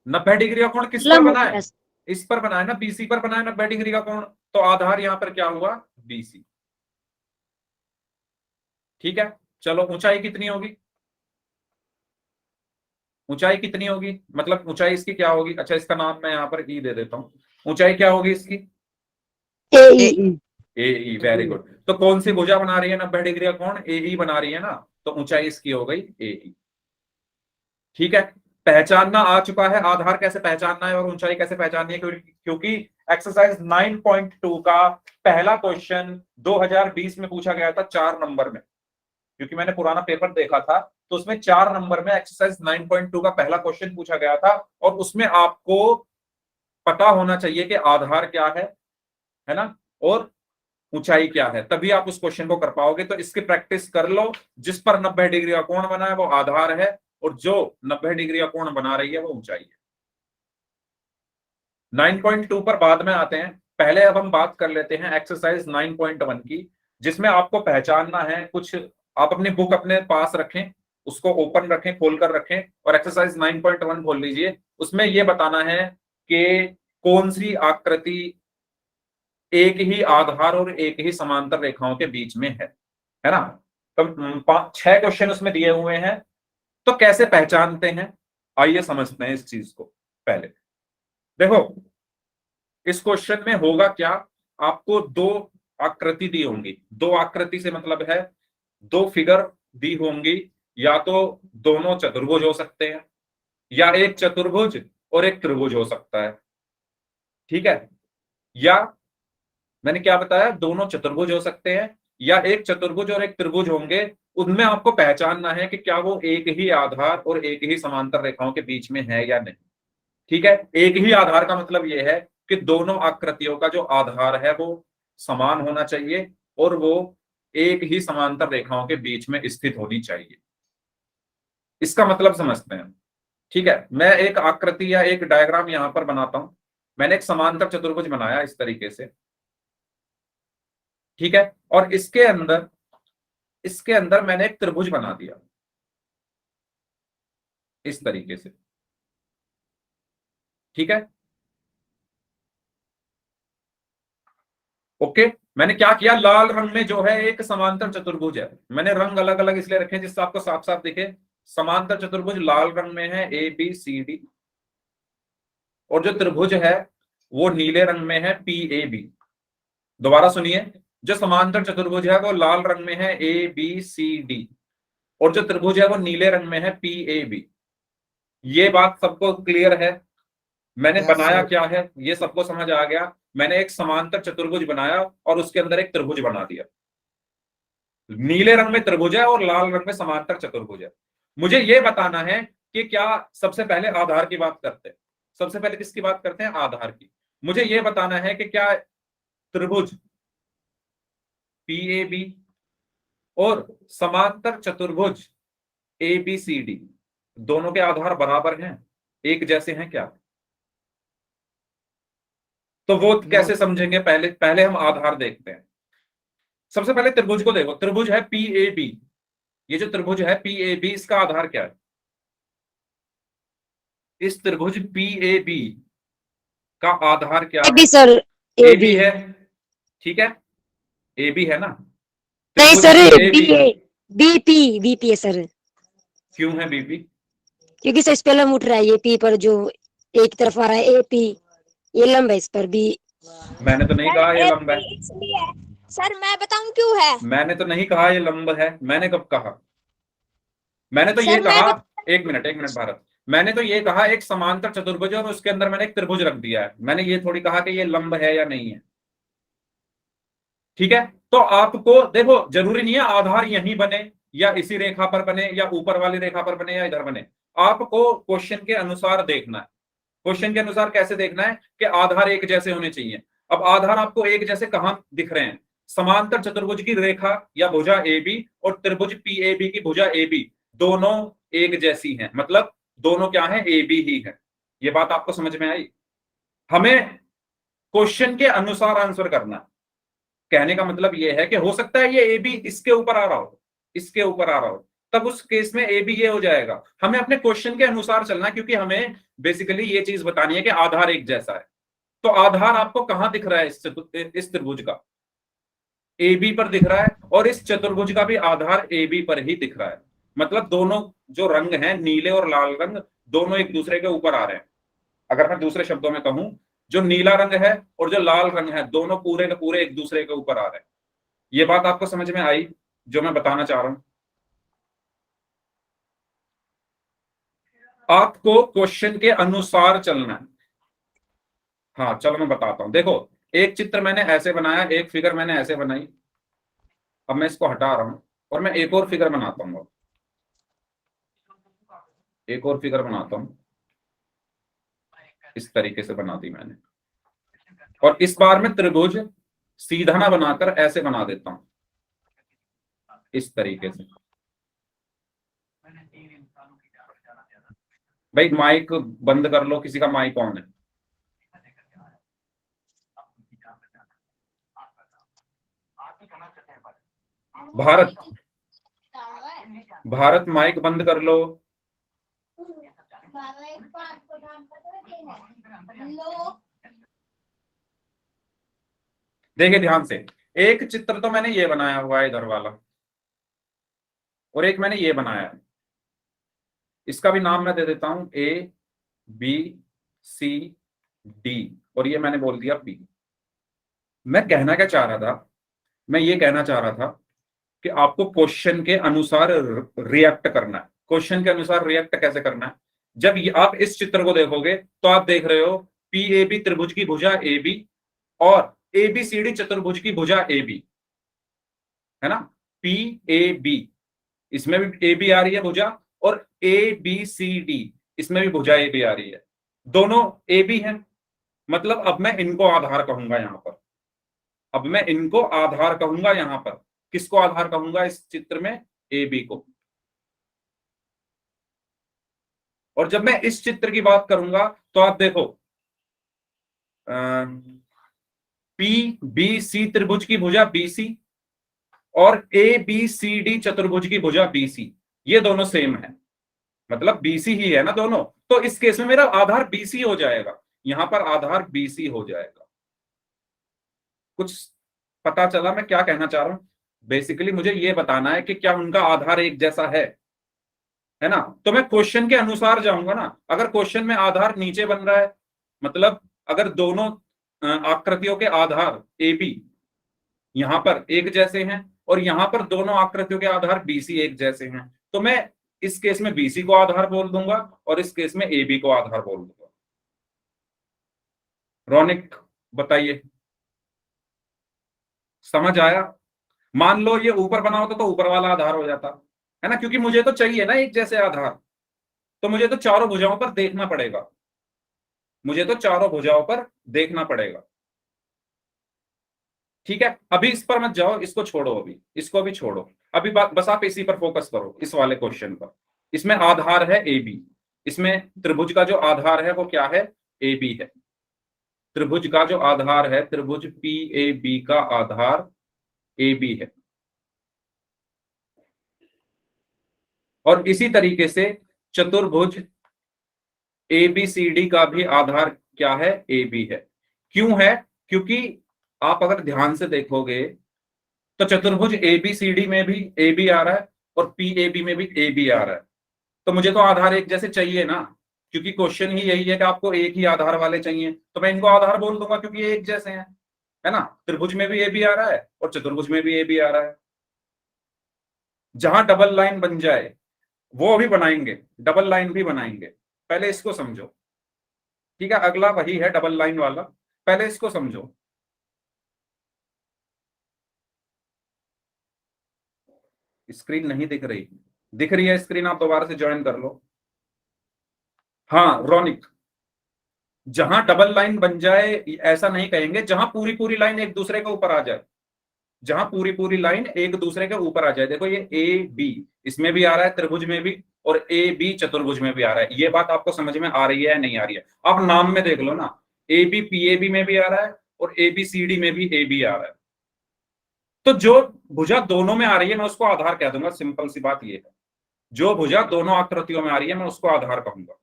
90 डिग्री का कोण किस पर लंब बना है? है। इस पर बना है ना, बीसी पर बना है 90 डिग्री का कोण। तो आधार यहां पर क्या हुआ? बीसी। ठीक है, चलो ऊंचाई कितनी होगी, ऊंचाई कितनी होगी, मतलब ऊंचाई इसकी क्या होगी, अच्छा इसका नाम मैं यहाँ पर ई दे देता हूँ, ऊंचाई क्या होगी इसकी, AE। ए ई, वेरी गुड। तो कौन सी भुजा बना रही है 90 डिग्री का कोण, ए ई बना रही है ना, तो ऊंचाई इसकी हो गई ए ई। ठीक है, पहचानना आ चुका है, आधार कैसे पहचानना है और ऊंचाई कैसे पहचाननी है, क्योंकि एक्सरसाइज 9.2 का पहला क्वेश्चन 2020 में पूछा गया था 4 नंबर में, क्योंकि मैंने पुराना पेपर देखा था तो उसमें 4 नंबर में एक्सरसाइज 9.2 का पहला क्वेश्चन पूछा गया था, और उसमें आपको पता होना चाहिए कि आधार क्या है ना, और ऊंचाई क्या है, तभी आप उस क्वेश्चन को कर पाओगे। तो इसकी प्रैक्टिस कर लो, जिस पर 90 डिग्री का कोण बना है वो आधार है, और जो 90 डिग्री का कोण बना रही है वो ऊंचाई है। 9.2 पर बाद में आते हैं, पहले अब हम बात कर लेते हैं एक्सरसाइज 9.1 की, जिसमें आपको पहचानना है कुछ। आप अपनी बुक अपने पास रखें, उसको ओपन रखें, खोलकर रखें, और एक्सरसाइज 9.1 खोल लीजिए। उसमें यह बताना है कि कौन सी आकृति एक ही आधार और एक ही समांतर रेखाओं के बीच में है ना। तो 6 क्वेश्चन उसमें दिए हुए हैं, तो कैसे पहचानते हैं, आइए समझते हैं इस चीज को। पहले देखो, इस क्वेश्चन में होगा क्या, आपको 2 आकृति दी होंगी, 2 आकृति से मतलब है 2 फिगर दी होंगी, या तो दोनों चतुर्भुज हो सकते हैं, या एक चतुर्भुज और एक त्रिभुज हो सकता है। ठीक है, या मैंने क्या बताया, दोनों चतुर्भुज हो सकते हैं, या एक चतुर्भुज और एक त्रिभुज होंगे। उनमें आपको पहचानना है कि क्या वो एक ही आधार और एक ही समांतर रेखाओं के बीच में है या नहीं। ठीक है, एक ही आधार का मतलब यह है कि दोनों आकृतियों का जो आधार है वो समान होना चाहिए, और वो एक ही समांतर रेखाओं के बीच में स्थित होनी चाहिए। इसका मतलब समझते हैं। ठीक है, मैं एक आकृति या एक डायग्राम यहां पर बनाता हूं। मैंने एक समांतर चतुर्भुज बनाया इस तरीके से, ठीक है, और इसके अंदर मैंने एक त्रिभुज बना दिया इस तरीके से। ठीक है, ओके, मैंने क्या किया, लाल रंग में जो है एक समांतर चतुर्भुज है, मैंने रंग अलग अलग इसलिए रखे जिससे आपको साफ साफ दिखे। समांतर चतुर्भुज लाल रंग में है ABCD, और जो त्रिभुज है वो नीले रंग में है PAB। दोबारा सुनिए, जो समांतर चतुर्भुज है वो लाल रंग में है ABCD, और जो त्रिभुज है वो नीले रंग में है PAB। ये बात सबको क्लियर है। मैंने Yes, बनाया sir. क्या है ये सबको समझ आ गया। मैंने एक समांतर चतुर्भुज बनाया और उसके अंदर एक त्रिभुज बना दिया। नीले रंग में त्रिभुज है और लाल रंग में समांतर चतुर्भुज है। मुझे यह बताना है कि क्या, सबसे पहले आधार की बात करते हैं, सबसे पहले किसकी बात करते हैं, आधार की। मुझे यह बताना है कि क्या त्रिभुज PAB और समांतर चतुर्भुज ABCD दोनों के आधार बराबर हैं, एक जैसे हैं क्या। तो वो कैसे समझेंगे, पहले पहले हम आधार देखते हैं। सबसे पहले त्रिभुज को देखो, त्रिभुज है PAB, ये जो त्रिभुज है PAB इसका आधार क्या है, इस त्रिभुज PAB का आधार क्या है, AB सर AB AB है। ठीक है, AB है ना, नहीं सर त्रिभुज AB BP है सर, क्यों है BP, क्योंकि सर स्पेलम उठ रहा है ये P पर, जो एक तरफ आ रहा है AP, ये लंब है इस पर B। मैंने तो नहीं कहा ये लंब है, इसलिए सर मैं बताऊं क्यों है। मैंने तो नहीं कहा ये लंब है, मैंने कब कहा, मैंने तो ये सर मैं कहा, एक मिनट भारत, मैंने तो ये कहा एक समांतर चतुर्भुज और उसके अंदर मैंने एक त्रिभुज रख दिया है, मैंने ये थोड़ी कहा कि ये लंब है या नहीं है। ठीक है, तो आपको देखो, जरूरी नहीं है आधार यहीं बने या इसी रेखा पर बने या ऊपर वाली रेखा पर बने या इधर बने, आपको क्वेश्चन के अनुसार देखना है। क्वेश्चन के अनुसार कैसे देखना है कि आधार एक जैसे होने चाहिए। अब आधार आपको एक जैसे कहां दिख रहे हैं, समांतर चतुर्भुज की रेखा या भुजा AB और त्रिभुज PAB की भुजा AB दोनों एक जैसी हैं, मतलब दोनों क्या है, AB ही है। ये बात आपको समझ में आई। हमें क्वेश्चन के अनुसार आंसर करना, कहने का मतलब यह है कि हो सकता है ये AB इसके ऊपर आ रहा हो, इसके ऊपर आ रहा हो, तब उस केस में AB ये हो जाएगा। हमें अपने क्वेश्चन के अनुसार चलना है, क्योंकि हमें बेसिकली ये चीज बतानी है कि आधार एक जैसा है। तो आधार आपको कहां दिख रहा है इस त्रिभुज का, ए बी पर दिख रहा है और इस चतुर्भुज का भी आधार ए बी पर ही दिख रहा है। मतलब दोनों जो रंग हैं, नीले और लाल रंग, दोनों एक दूसरे के ऊपर आ रहे हैं। अगर मैं दूसरे शब्दों में कहूं, जो नीला रंग है और जो लाल रंग है, दोनों पूरे के पूरे एक दूसरे के ऊपर आ रहे हैं। ये बात आपको समझ में आई जो मैं बताना चाह रहा हूं? आपको क्वेश्चन के अनुसार चलना है। हाँ चलो मैं बताता हूं। देखो, एक चित्र मैंने ऐसे बनाया, एक फिगर मैंने ऐसे बनाई। अब मैं इसको हटा रहा हूं और मैं एक और फिगर बनाता हूं। एक और फिगर बनाता हूं, इस तरीके से बना दी मैंने। और इस बार मैं त्रिभुज सीधा ना बनाकर ऐसे बना देता हूं, इस तरीके से। भाई माइक बंद कर लो, किसी का माइक ऑन है। भारत, भारत माइक बंद कर लो। देखिए ध्यान से, एक चित्र तो मैंने ये बनाया हुआ है इधर वाला, और एक मैंने ये बनाया है। इसका भी नाम मैं दे देता हूं ए बी सी डी, और ये मैंने बोल दिया बी। मैं कहना क्या चाह रहा था, मैं ये कहना चाह रहा था कि आपको क्वेश्चन के अनुसार रिएक्ट करना है। क्वेश्चन के अनुसार रिएक्ट कैसे करना है? जब आप इस चित्र को देखोगे तो आप देख रहे हो पी ए बी त्रिभुज की भुजा ए बी और ए बी सी डी चतुर्भुज की भुजा ए बी, है ना? पी ए बी, इसमें भी ए बी आ रही है भुजा, और ए बी सी डी इसमें भी भुजा ए बी आ रही है, दोनों ए बी है। मतलब अब मैं इनको आधार कहूंगा यहां पर, अब मैं इनको आधार कहूंगा यहां पर। किसको आधार कहूंगा इस चित्र में? ए बी को। और जब मैं इस चित्र की बात करूंगा तो आप देखो, पी बी सी त्रिभुज की भुजा बी सी और ए बी सी डी चतुर्भुज की भुजा बी सी, ये दोनों सेम है, मतलब बीसी ही है ना दोनों। तो इस केस में मेरा आधार बीसी हो जाएगा, यहां पर आधार बीसी हो जाएगा। कुछ पता चला मैं क्या कहना चाह रहा हूं? बेसिकली मुझे ये बताना है कि क्या उनका आधार एक जैसा है ना? तो मैं क्वेश्चन के अनुसार जाऊंगा ना। अगर क्वेश्चन में आधार नीचे बन रहा है, मतलब अगर दोनों आकृतियों के आधार ए बी यहां पर एक जैसे हैं और यहां पर दोनों आकृतियों के आधार बीसी एक जैसे हैं, तो मैं इस केस में बीसी को आधार बोल दूंगा और इस केस में ए बी को आधार बोल दूंगा। रौनिक बताइए, समझ आया? मान लो ये ऊपर बना होता तो ऊपर वाला आधार हो जाता, है ना? क्योंकि मुझे तो चाहिए ना एक जैसे आधार, तो मुझे तो चारों भुजाओं पर देखना पड़ेगा, मुझे तो चारों भुजाओं पर देखना पड़ेगा। ठीक है, अभी इस पर मत जाओ, इसको छोड़ो, अभी इसको भी छोड़ो। अभी बस आप इसी पर फोकस करो, इस वाले क्वेश्चन पर। इसमें आधार है ए बी, इसमें त्रिभुज का जो आधार है वो क्या है? ए बी है। त्रिभुज का जो आधार है, त्रिभुज पी ए बी का आधार ए बी है। और इसी तरीके से चतुर्भुज ए बी सी डी का भी आधार क्या है? ए बी है। क्यों है? क्योंकि आप अगर ध्यान से देखोगे तो चतुर्भुज ए बी सी डी में भी ए बी आ रहा है और पी ए बी में भी ए बी आ रहा है, तो मुझे तो आधार एक जैसे चाहिए ना, क्योंकि क्वेश्चन ही यही है कि आपको एक ही आधार वाले चाहिए, तो मैं इनको आधार बोल दूंगा क्योंकि ये एक जैसे हैं, है ना? त्रिभुज में भी ए बी आ रहा है और चतुर्भुज में भी ए बी आ रहा है। जहां डबल लाइन बन जाए वो भी बनाएंगे, डबल लाइन भी बनाएंगे, पहले इसको समझो। ठीक है, अगला वही है डबल लाइन वाला, पहले इसको समझो। स्क्रीन नहीं दिख रही? दिख रही है स्क्रीन, आप दोबारा से ज्वाइन कर लो। हाँ रौनिक, जहां डबल लाइन बन जाए, ऐसा नहीं कहेंगे जहां पूरी पूरी लाइन एक दूसरे के ऊपर आ जाए, जहां पूरी पूरी लाइन एक दूसरे के ऊपर आ जाए। देखो ये ए बी इसमें भी आ रहा है त्रिभुज में भी, और ए बी चतुर्भुज में भी आ रहा है। ये बात आपको समझ में आ रही है या नहीं आ रही है? आप नाम में देख लो ना, A B P A B में भी आ रहा है और ए बी सी डी में भी ए बी आ रहा है। तो जो भुजा दोनों में आ रही है मैं उसको आधार कह दूंगा, सिंपल सी बात ये है। जो भुजा दोनों आकृतियों में आ रही है मैं उसको आधार कहूंगा,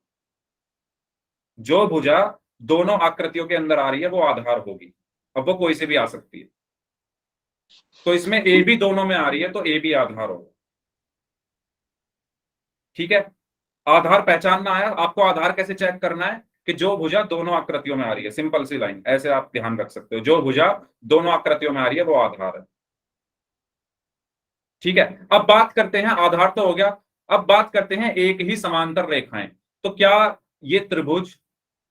जो भुजा दोनों आकृतियों के अंदर आ रही है वो आधार होगी। अब वो कोई से भी आ सकती है। तो इसमें ए बी दोनों में आ रही है, तो ए बी आधार होगा। ठीक है, आधार पहचानना आया आपको। आधार कैसे चेक करना है कि जो भुजा दोनों आकृतियों में आ रही है, सिंपल सी लाइन, ऐसे आप ध्यान रख सकते हो, जो भुजा दोनों आकृतियों में आ रही है वो आधार है। ठीक है, अब बात करते हैं, आधार तो हो गया, अब बात करते हैं एक ही समांतर रेखाएं। तो क्या ये त्रिभुज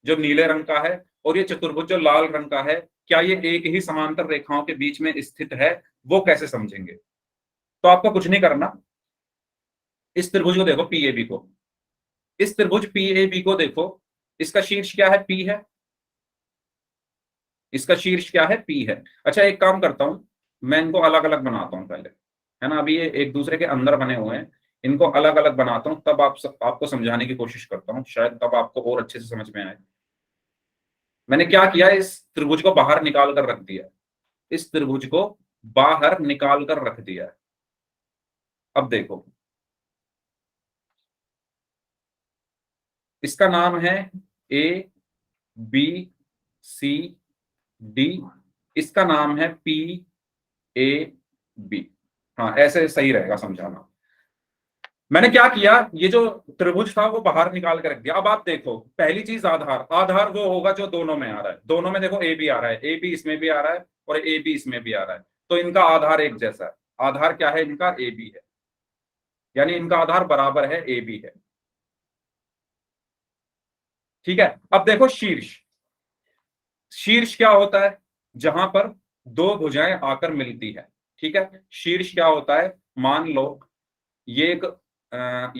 जो नीले रंग का है और ये चतुर्भुज जो लाल रंग का है, क्या ये एक ही समांतर रेखाओं के बीच में स्थित है? वो कैसे समझेंगे? तो आपको कुछ नहीं करना, इस त्रिभुज को देखो पीएबी को, इस त्रिभुज पीएबी को देखो, इसका शीर्ष क्या है? पी है, इसका शीर्ष क्या है? पी है। अच्छा एक काम करता हूं, मैं इनको अलग अलग बनाता हूं पहले, है ना, अभी ये एक दूसरे के अंदर बने हुए हैं, इनको अलग अलग बनाता हूं, तब आपको समझाने की कोशिश करता हूं, शायद तब आपको और अच्छे से समझ में आए। मैंने क्या किया, इस त्रिभुज को बाहर निकाल कर रख दिया, इस त्रिभुज को बाहर निकाल कर रख दिया है। अब देखो, इसका नाम है ए बी सी डी, इसका नाम है पी ए बी। हाँ ऐसे सही रहेगा समझाना। मैंने क्या किया, ये जो त्रिभुज था वो बाहर निकाल के रख दिया। अब आप देखो, पहली चीज आधार, आधार वो होगा जो दोनों में आ रहा है, दोनों में देखो ए बी आ रहा है, ए बी इसमें भी आ रहा है और ए बी इसमें भी आ रहा है, तो इनका आधार एक जैसा है। आधार क्या है इनका? ए बी है, यानी इनका आधार बराबर है, ए बी है। ठीक है, अब देखो शीर्ष, शीर्ष क्या होता है? जहां पर दो भुजाएं आकर मिलती है। ठीक है, शीर्ष क्या होता है? मान लो ये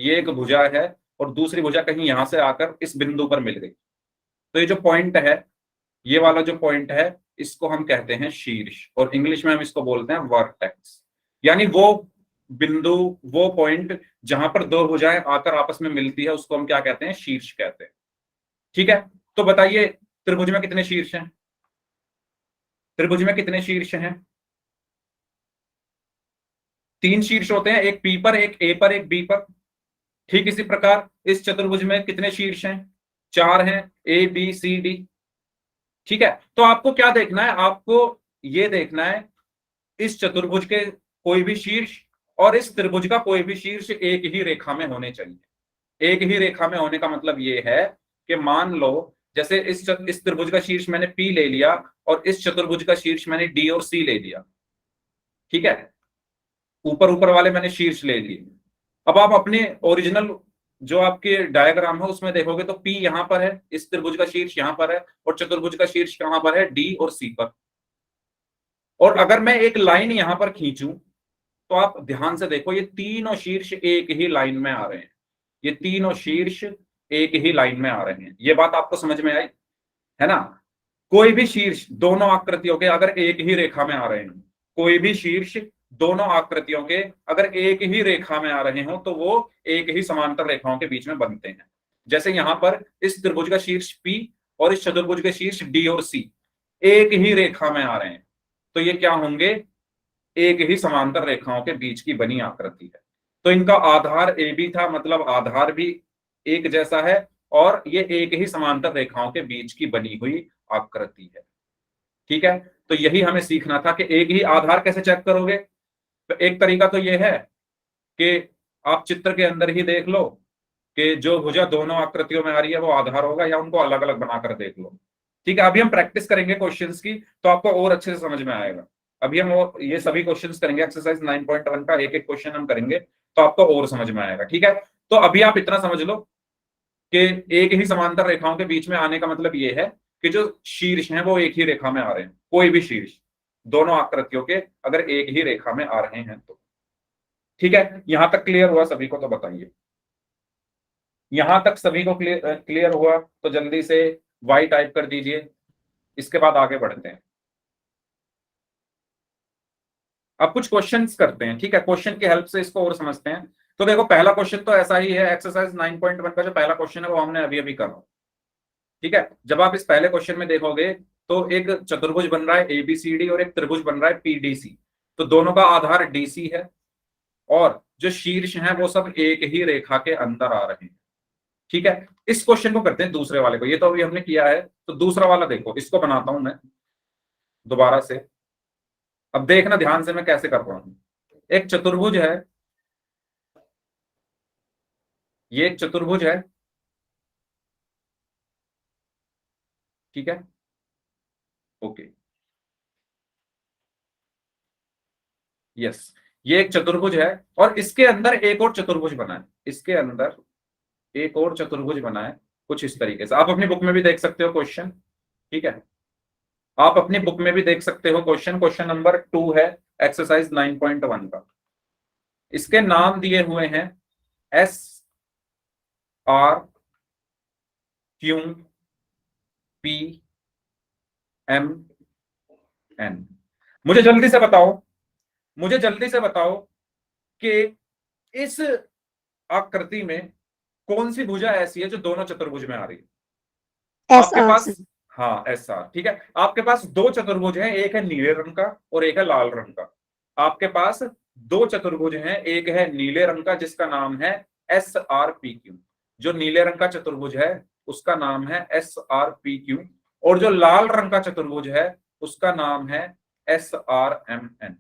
एक भुजा है और दूसरी भुजा कहीं यहां से आकर इस बिंदु पर मिल गई, तो ये जो पॉइंट है, ये वाला जो पॉइंट है, इसको हम कहते हैं शीर्ष, और इंग्लिश में हम इसको बोलते हैं वर्टेक्स। यानी वो बिंदु, वो पॉइंट जहां पर दो भुजाएं आकर आपस में मिलती है, उसको हम क्या कहते हैं? शीर्ष कहते हैं। ठीक है, तो बताइए त्रिभुज में कितने शीर्ष हैं? त्रिभुज में कितने शीर्ष हैं? 3 शीर्ष होते हैं, एक पी पर, एक ए पर, एक बी पर। ठीक इसी प्रकार इस चतुर्भुज में कितने शीर्ष हैं? 4 हैं, ए बी सी डी। ठीक है, तो आपको क्या देखना है? आपको ये देखना है इस चतुर्भुज के कोई भी शीर्ष और इस त्रिभुज का कोई भी शीर्ष एक ही रेखा में होने चाहिए। एक ही रेखा में होने का मतलब ये है कि मान लो जैसे इस त्रिभुज का शीर्ष मैंने पी ले लिया और इस चतुर्भुज का शीर्ष मैंने डी और सी ले लिया। ठीक है, ऊपर ऊपर वाले मैंने शीर्ष ले लिए। अब आप अपने ओरिजिनल जो आपके डायग्राम है उसमें देखोगे तो पी यहां पर है, इस त्रिभुज का शीर्ष यहां पर है और चतुर्भुज का शीर्ष कहां पर है? डी और सी पर। और अगर मैं एक लाइन यहां पर खींचूं तो आप ध्यान से देखो, ये तीनों शीर्ष एक ही लाइन में आ रहे हैं, ये तीनों शीर्ष एक ही लाइन में आ रहे हैं। ये बात आपको समझ में आई, है ना? कोई भी शीर्ष दोनों आकृतियों के अगर एक ही रेखा में आ रहे हैं, कोई भी शीर्ष दोनों आकृतियों के अगर एक ही रेखा में आ रहे हो तो वो एक ही समांतर रेखाओं के बीच में बनते हैं। जैसे यहां पर इस त्रिभुज का शीर्ष पी और इस चतुर्भुज के शीर्ष डी और सी एक ही रेखा में आ रहे हैं, तो ये क्या होंगे? एक ही समांतर रेखाओं के बीच की बनी आकृति है। तो इनका आधार ए बी था, मतलब आधार भी एक जैसा है और ये एक ही समांतर रेखाओं के बीच की बनी हुई आकृति है। ठीक है, तो यही हमें सीखना था कि एक ही आधार कैसे चेक करोगे। तो एक तरीका तो ये है कि आप चित्र के अंदर ही देख लो कि जो भुजा दोनों आकृतियों में आ रही है वो आधार होगा, या उनको अलग अलग बनाकर देख लो। ठीक है, अभी हम प्रैक्टिस करेंगे क्वेश्चंस की, तो आपको और अच्छे से समझ में आएगा। अभी हम ये सभी क्वेश्चंस करेंगे, एक्सरसाइज 9.1 का एक एक क्वेश्चन हम करेंगे, तो आपको और समझ में आएगा। ठीक है, तो अभी आप इतना समझ लो कि एक ही समांतर रेखाओं के बीच में आने का मतलब ये है कि जो शीर्ष हैं वो एक ही रेखा में आ रहे हैं, कोई भी शीर्ष दोनों आकृतियों के अगर एक ही रेखा में आ रहे हैं तो। ठीक है, यहां तक क्लियर हुआ सभी को? तो बताइए, यहां तक सभी को क्लियर हुआ तो जल्दी से वाई टाइप कर दीजिए, इसके बाद आगे बढ़ते हैं। अब कुछ क्वेश्चंस करते हैं। ठीक है, क्वेश्चन की हेल्प से इसको और समझते हैं। तो देखो पहला क्वेश्चन तो ऐसा ही है, एक्सरसाइज 9.1 का जो पहला क्वेश्चन है वो हमने अभी अभी करा। ठीक है, जब आप इस पहले क्वेश्चन में देखोगे तो एक चतुर्भुज बन रहा है एबीसीडी और एक त्रिभुज बन रहा है पीडीसी, तो दोनों का आधार डीसी है और जो शीर्ष हैं वो सब एक ही रेखा के अंदर आ रहे हैं। ठीक है, इस क्वेश्चन को करते हैं दूसरे वाले को, ये तो अभी हमने किया है, तो दूसरा वाला देखो, इसको बनाता हूं मैं दोबारा से। अब देखना ध्यान से मैं कैसे कर रहा हूं। एक चतुर्भुज है, ये एक चतुर्भुज है, ठीक है, ओके, यस, ये एक चतुर्भुज है और इसके अंदर एक और चतुर्भुज बना है, इसके अंदर एक और चतुर्भुज बना है कुछ इस तरीके से। आप अपनी बुक में भी देख सकते हो क्वेश्चन, ठीक है, आप अपनी बुक में भी देख सकते हो क्वेश्चन। क्वेश्चन नंबर 2 है एक्सरसाइज 9.1 का। इसके नाम दिए हुए हैं S R Q P M N. मुझे जल्दी से बताओ, मुझे जल्दी से बताओ कि इस आकृति में कौन सी भुजा ऐसी है जो दोनों चतुर्भुज में आ रही है। एस आपके आर पास, सर। हाँ एस आर, ठीक है, आपके पास दो चतुर्भुज हैं, एक है नीले रंग का और एक है लाल रंग का। आपके पास दो चतुर्भुज हैं, एक है नीले रंग का जिसका नाम है एस आर पी क्यू, जो नीले रंग का चतुर्भुज है उसका नाम है एस आर पी क्यू, और जो लाल रंग का चतुर्भुज है उसका नाम है एस आर एम एन।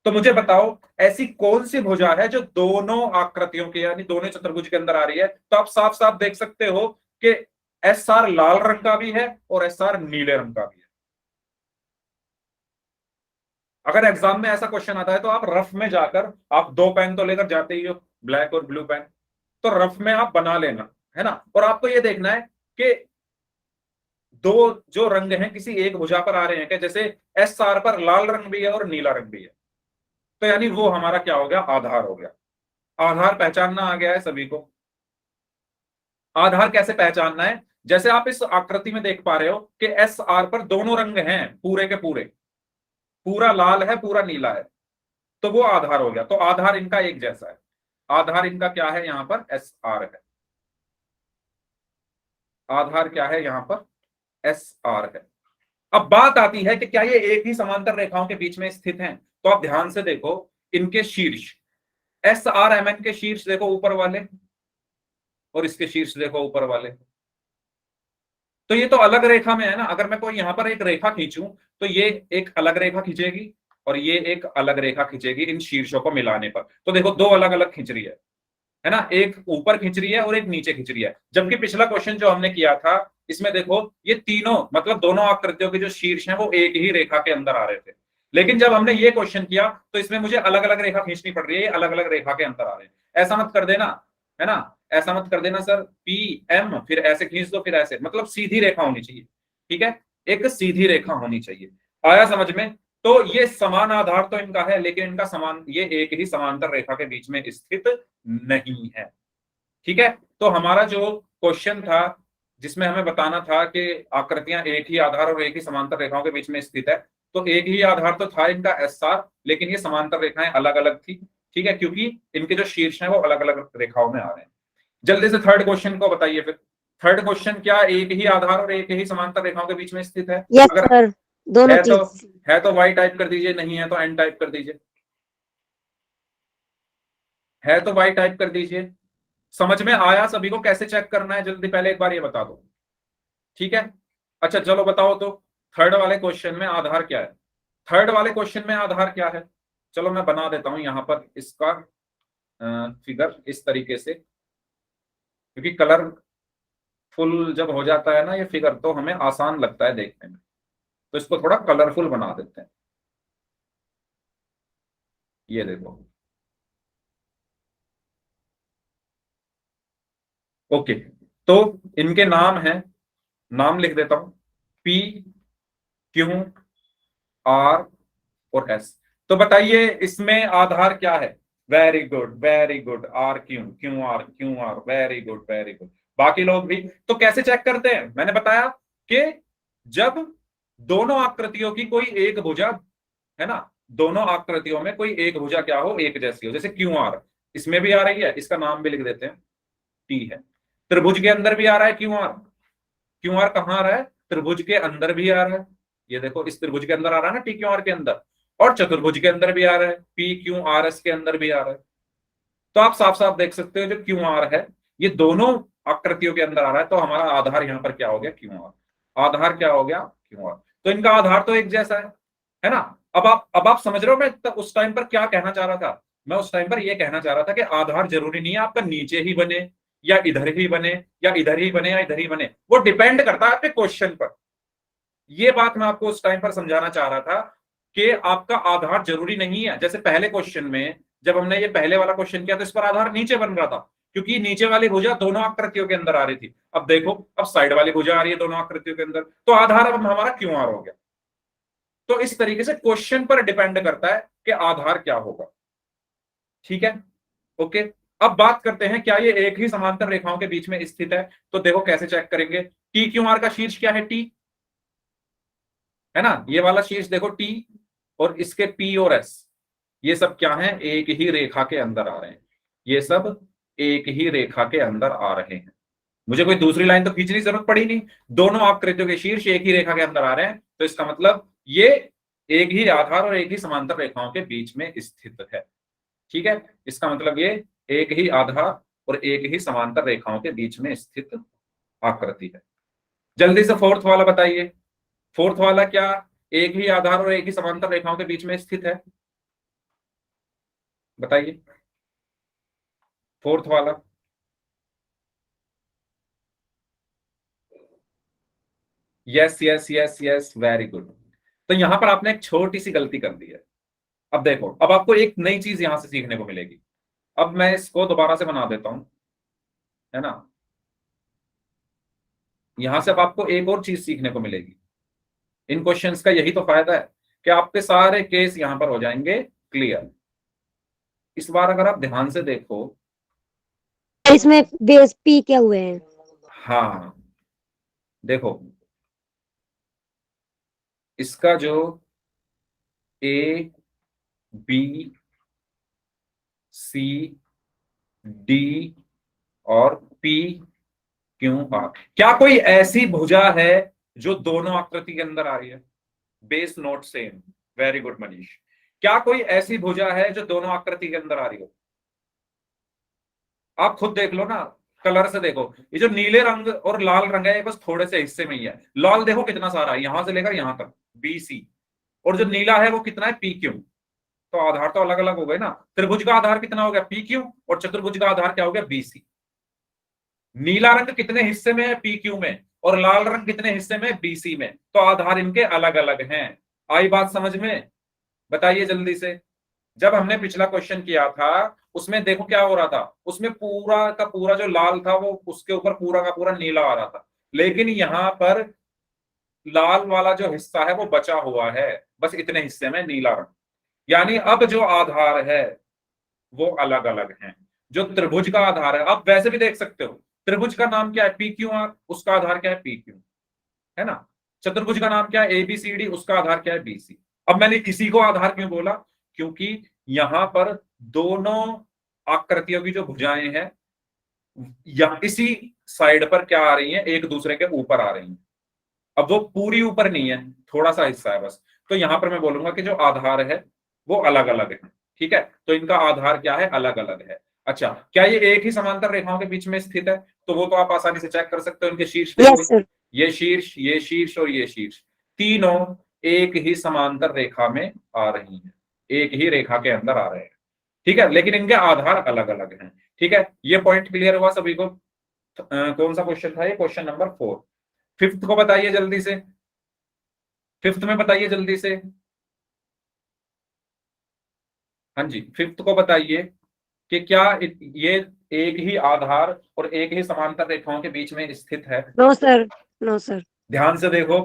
तो मुझे बताओ ऐसी कौन सी भुजा है जो दोनों आकृतियों के यानी दोनों चतुर्भुज के अंदर आ रही है। तो आप साफ साफ देख सकते हो कि एस आर लाल रंग का भी है और एस आर नीले रंग का भी है। अगर एग्जाम में ऐसा क्वेश्चन आता है तो आप रफ में जाकर, आप दो पेन तो लेकर जाते ही हो, ब्लैक और ब्लू पेन, तो रफ में आप बना लेना, है ना। और आपको ये देखना है कि दो जो रंग हैं किसी एक भुजा पर आ रहे हैं क्या, जैसे एस आर पर लाल रंग भी है और नीला रंग भी है, तो यानी वो हमारा क्या हो गया, आधार हो गया। आधार पहचानना आ गया है सभी को। आधार कैसे पहचानना है, जैसे आप इस आकृति में देख पा रहे हो कि एस आर पर दोनों रंग हैं पूरे के पूरे, पूरा लाल है पूरा नीला है, तो वो आधार हो गया। तो आधार इनका एक जैसा है, आधार इनका क्या है, यहां पर एस आर है, आधार क्या है यहां पर एस आर है। अब बात आती है कि क्या ये एक ही समांतर रेखाओं के बीच में स्थित हैं। तो आप ध्यान से देखो इनके शीर्ष, एस आर एम एन के शीर्ष देखो ऊपर वाले और इसके शीर्ष देखो ऊपर वाले, तो ये तो अलग रेखा में है ना। अगर मैं कोई यहां पर एक रेखा खींचूं तो ये एक अलग रेखा खींचेगी और ये एक अलग रेखा खींचेगी इन शीर्षों को मिलाने पर। तो देखो दो अलग अलग खींच रही है ना, एक ऊपर खींच रही है और एक नीचे खींच रही है। जबकि पिछला क्वेश्चन जो हमने किया था इसमें देखो ये तीनों मतलब दोनों आकृतियों के जो शीर्ष हैं वो एक ही रेखा के अंदर आ रहे थे, लेकिन जब हमने ये क्वेश्चन किया तो इसमें मुझे अलग अलग रेखा खींचनी पड़ रही है, अलग अलग रेखा के अंदर आ रहे हैं। ऐसा मत कर देना, है ना, ऐसा मत कर देना सर, पी एम फिर ऐसे खींच दो फिर ऐसे, मतलब सीधी रेखा होनी चाहिए, ठीक है, एक सीधी रेखा होनी चाहिए। आया समझ में। तो ये समान आधार तो इनका है लेकिन इनका समान, ये एक ही समांतर रेखा के बीच में स्थित नहीं है, ठीक है। तो हमारा जो क्वेश्चन था जिसमें हमें बताना था कि आकृतियां एक ही आधार और एक ही समांतर रेखाओं के बीच में स्थित है, तो एक ही आधार तो था इनका एस आर, लेकिन ये समांतर रेखाएं अलग अलग थी, ठीक है, क्योंकि इनके जो शीर्ष हैं वो अलग अलग रेखाओं में आ रहे हैं। जल्दी से थर्ड क्वेश्चन को बताइए फिर। थर्ड क्वेश्चन क्या एक ही आधार और एक ही समांतर रेखाओं के बीच में स्थित है? यस अगर सर, दोनों चीज। है तो वाई टाइप कर दीजिए, नहीं है तो एन टाइप कर दीजिए, है तो वाई टाइप कर दीजिए। समझ में आया सभी को कैसे चेक करना है, जल्दी पहले एक बार ये बता दो, ठीक है। अच्छा चलो बताओ तो थर्ड वाले क्वेश्चन में आधार क्या है, थर्ड वाले क्वेश्चन में आधार क्या है। चलो मैं बना देता हूं यहां पर इसका फिगर इस तरीके से, क्योंकि कलरफुल जब हो जाता है ना ये फिगर तो हमें आसान लगता है देखने में, तो इसको थोड़ा कलरफुल बना देते हैं। ये देखो, ओके, तो इनके नाम है, नाम लिख देता हूं, पी क्यू आर और एस। तो बताइए इसमें आधार क्या है। Very good very good, R Q R, very good very good. बाकी लोग भी तो कैसे चेक करते हैं, मैंने बताया कि जब दोनों आकृतियों की कोई एक भुजा, है ना, दोनों आकृतियों में कोई एक भुजा क्या हो, एक जैसी हो, जैसे क्यू आर इसमें भी आ रही है, इसका नाम भी लिख देते हैं टी है। त्रिभुज के अंदर भी आ रहा है क्यू आर, क्यू आर कहां आ रहा है, त्रिभुज के अंदर भी आ रहा है, ये देखो इस त्रिभुज के अंदर आ रहा है ना टी क्यू आर के अंदर, और चतुर्भुज के अंदर भी आ रहा है, पी क्यू आर एस के अंदर भी आ रहा है। तो आप साफ साफ देख सकते हो जो क्यू आर है ये दोनों आकृतियों के अंदर आ रहा है, तो हमारा आधार यहाँ पर क्या हो गया, क्यू आर। आधार क्या हो गया, क्यू आर। तो इनका आधार तो एक जैसा है ना। अब आप समझ रहे हो मैं उस टाइम पर क्या कहना चाह रहा था? मैं उस टाइम पर यह कहना चाह रहा था कि आधार जरूरी नहीं है आपका नीचे ही बने या इधर ही बने या इधर ही बने या इधर ही बने, वो डिपेंड करता है आपके क्वेश्चन पर। ये बात मैं आपको उस टाइम पर समझाना चाह रहा था कि आपका आधार जरूरी नहीं है। जैसे पहले क्वेश्चन में जब हमने ये पहले वाला क्वेश्चन किया तो इस पर आधार नीचे बन रहा था, क्योंकि नीचे वाली भुजा दोनों आकृतियों के अंदर आ रही थी। अब देखो, अब साइड वाली भुजा आ रही है दोनों आकृतियों के अंदर, तो आधार अब हमारा क्यों आर हो गया। तो इस तरीके से क्वेश्चन पर डिपेंड करता है कि आधार क्या होगा। ठीक है, ओके। अब बात करते हैं क्या ये एक ही समांतर रेखाओं के बीच में स्थित है। तो देखो कैसे चेक करेंगे। टी क्यू आर का शीर्ष क्या है? टी है ना, ये वाला शीर्ष देखो टी, और इसके पी और एस ये सब क्या है? एक ही रेखा के अंदर आ रहे हैं। ये सब एक ही रेखा के अंदर आ रहे हैं। मुझे कोई दूसरी लाइन तो खींचने की जरूरत पड़ी नहीं, दोनों आकृतियों के शीर्ष एक ही रेखा के अंदर आ रहे हैं, तो इसका मतलब ये एक ही आधार और एक ही समांतर रेखाओं के बीच में स्थित है। ठीक है, इसका मतलब ये एक ही आधार और एक ही समांतर रेखाओं के बीच में स्थित आकृति है। जल्दी से फोर्थ वाला बताइए। फोर्थ वाला क्या एक ही आधार और एक ही समांतर रेखाओं के बीच में स्थित है? बताइए फोर्थ वाला। Yes yes yes yes, very good. तो यहां पर आपने एक छोटी सी गलती कर दी है। अब देखो, अब आपको एक नई चीज यहां से सीखने को मिलेगी। अब मैं इसको दोबारा से बना देता हूं, है ना। यहां से अब आपको एक और चीज सीखने को मिलेगी। इन क्वेश्चंस का यही तो फायदा है कि आपके सारे केस यहां पर हो जाएंगे क्लियर। इस बार अगर आप ध्यान से देखो, इसमें बेस पी क्या हुए हैं? हाँ देखो, इसका जो ए बी सी डी और पी क्यू आर, क्या कोई ऐसी भुजा है जो दोनों आकृति के अंदर आ रही है? Base note same, very good Manish. क्या कोई ऐसी भुजा है जो दोनों आकृति के अंदर आ रही हो? आप खुद देख लो ना, कलर से देखो। ये जो नीले रंग और लाल रंग है ये बस थोड़े से हिस्से में ही है। लाल देखो कितना सारा है, यहां से लेकर यहां तक बी सी, और जो नीला है वो कितना है? P Q. तो आधार तो अलग अलग हो गए ना। त्रिभुज का आधार कितना हो गया? पी क्यू, और चतुर्भुज का आधार क्या हो गया? B C. नीला रंग कितने हिस्से में है? पी क्यू में, और लाल रंग कितने हिस्से में? बी सी में। तो आधार इनके अलग अलग हैं। आई बात समझ में? बताइए जल्दी से। जब हमने पिछला क्वेश्चन किया था उसमें देखो क्या हो रहा था, उसमें पूरा का पूरा जो लाल था वो उसके ऊपर पूरा का पूरा नीला आ रहा था, लेकिन यहां पर लाल वाला जो हिस्सा है वो बचा हुआ है, बस इतने हिस्से में नीला रंग। यानी अब जो आधार है वो अलग अलग हैं। जो त्रिभुज का आधार है, आप वैसे भी देख सकते हो, त्रिभुज का नाम क्या है? पी क्यू आर, उसका आधार क्या है? पी क्यू, है ना। चतुर्भुज का नाम क्या है? ए बी सी डी, उसका आधार क्या है? B C. अब मैंने इसी को आधार क्यों बोला? क्योंकि यहां पर दोनों आकृतियों की जो भुजाएं हैं या इसी साइड पर क्या आ रही हैं? एक दूसरे के ऊपर आ रही हैं। अब वो पूरी ऊपर नहीं है, थोड़ा सा हिस्सा है बस। तो यहां पर मैं बोलूंगा कि जो आधार है वो अलग अलग है। ठीक है, तो इनका आधार क्या है? अलग अलग है। अच्छा, क्या ये एक ही समांतर रेखाओं के बीच में स्थित है? तो वो तो आप आसानी से चेक कर सकते हो, इनके शीर्ष देखो, यस सर। ये शीर्ष और ये शीर्ष, तीनों एक ही समांतर रेखा में आ रही हैं, एक ही रेखा के अंदर आ रहे हैं। ठीक है, लेकिन इनके आधार अलग अलग हैं। ठीक है, ये पॉइंट क्लियर हुआ सभी को? कौन सा क्वेश्चन था ये? Question number 4। फिफ्थ को बताइए जल्दी से, फिफ्थ में बताइए जल्दी से। हाँ जी, फिफ्थ को बताइए कि क्या ये एक ही आधार और एक ही समांतर रेखाओं के बीच में स्थित है? No sir, no sir. ध्यान से देखो।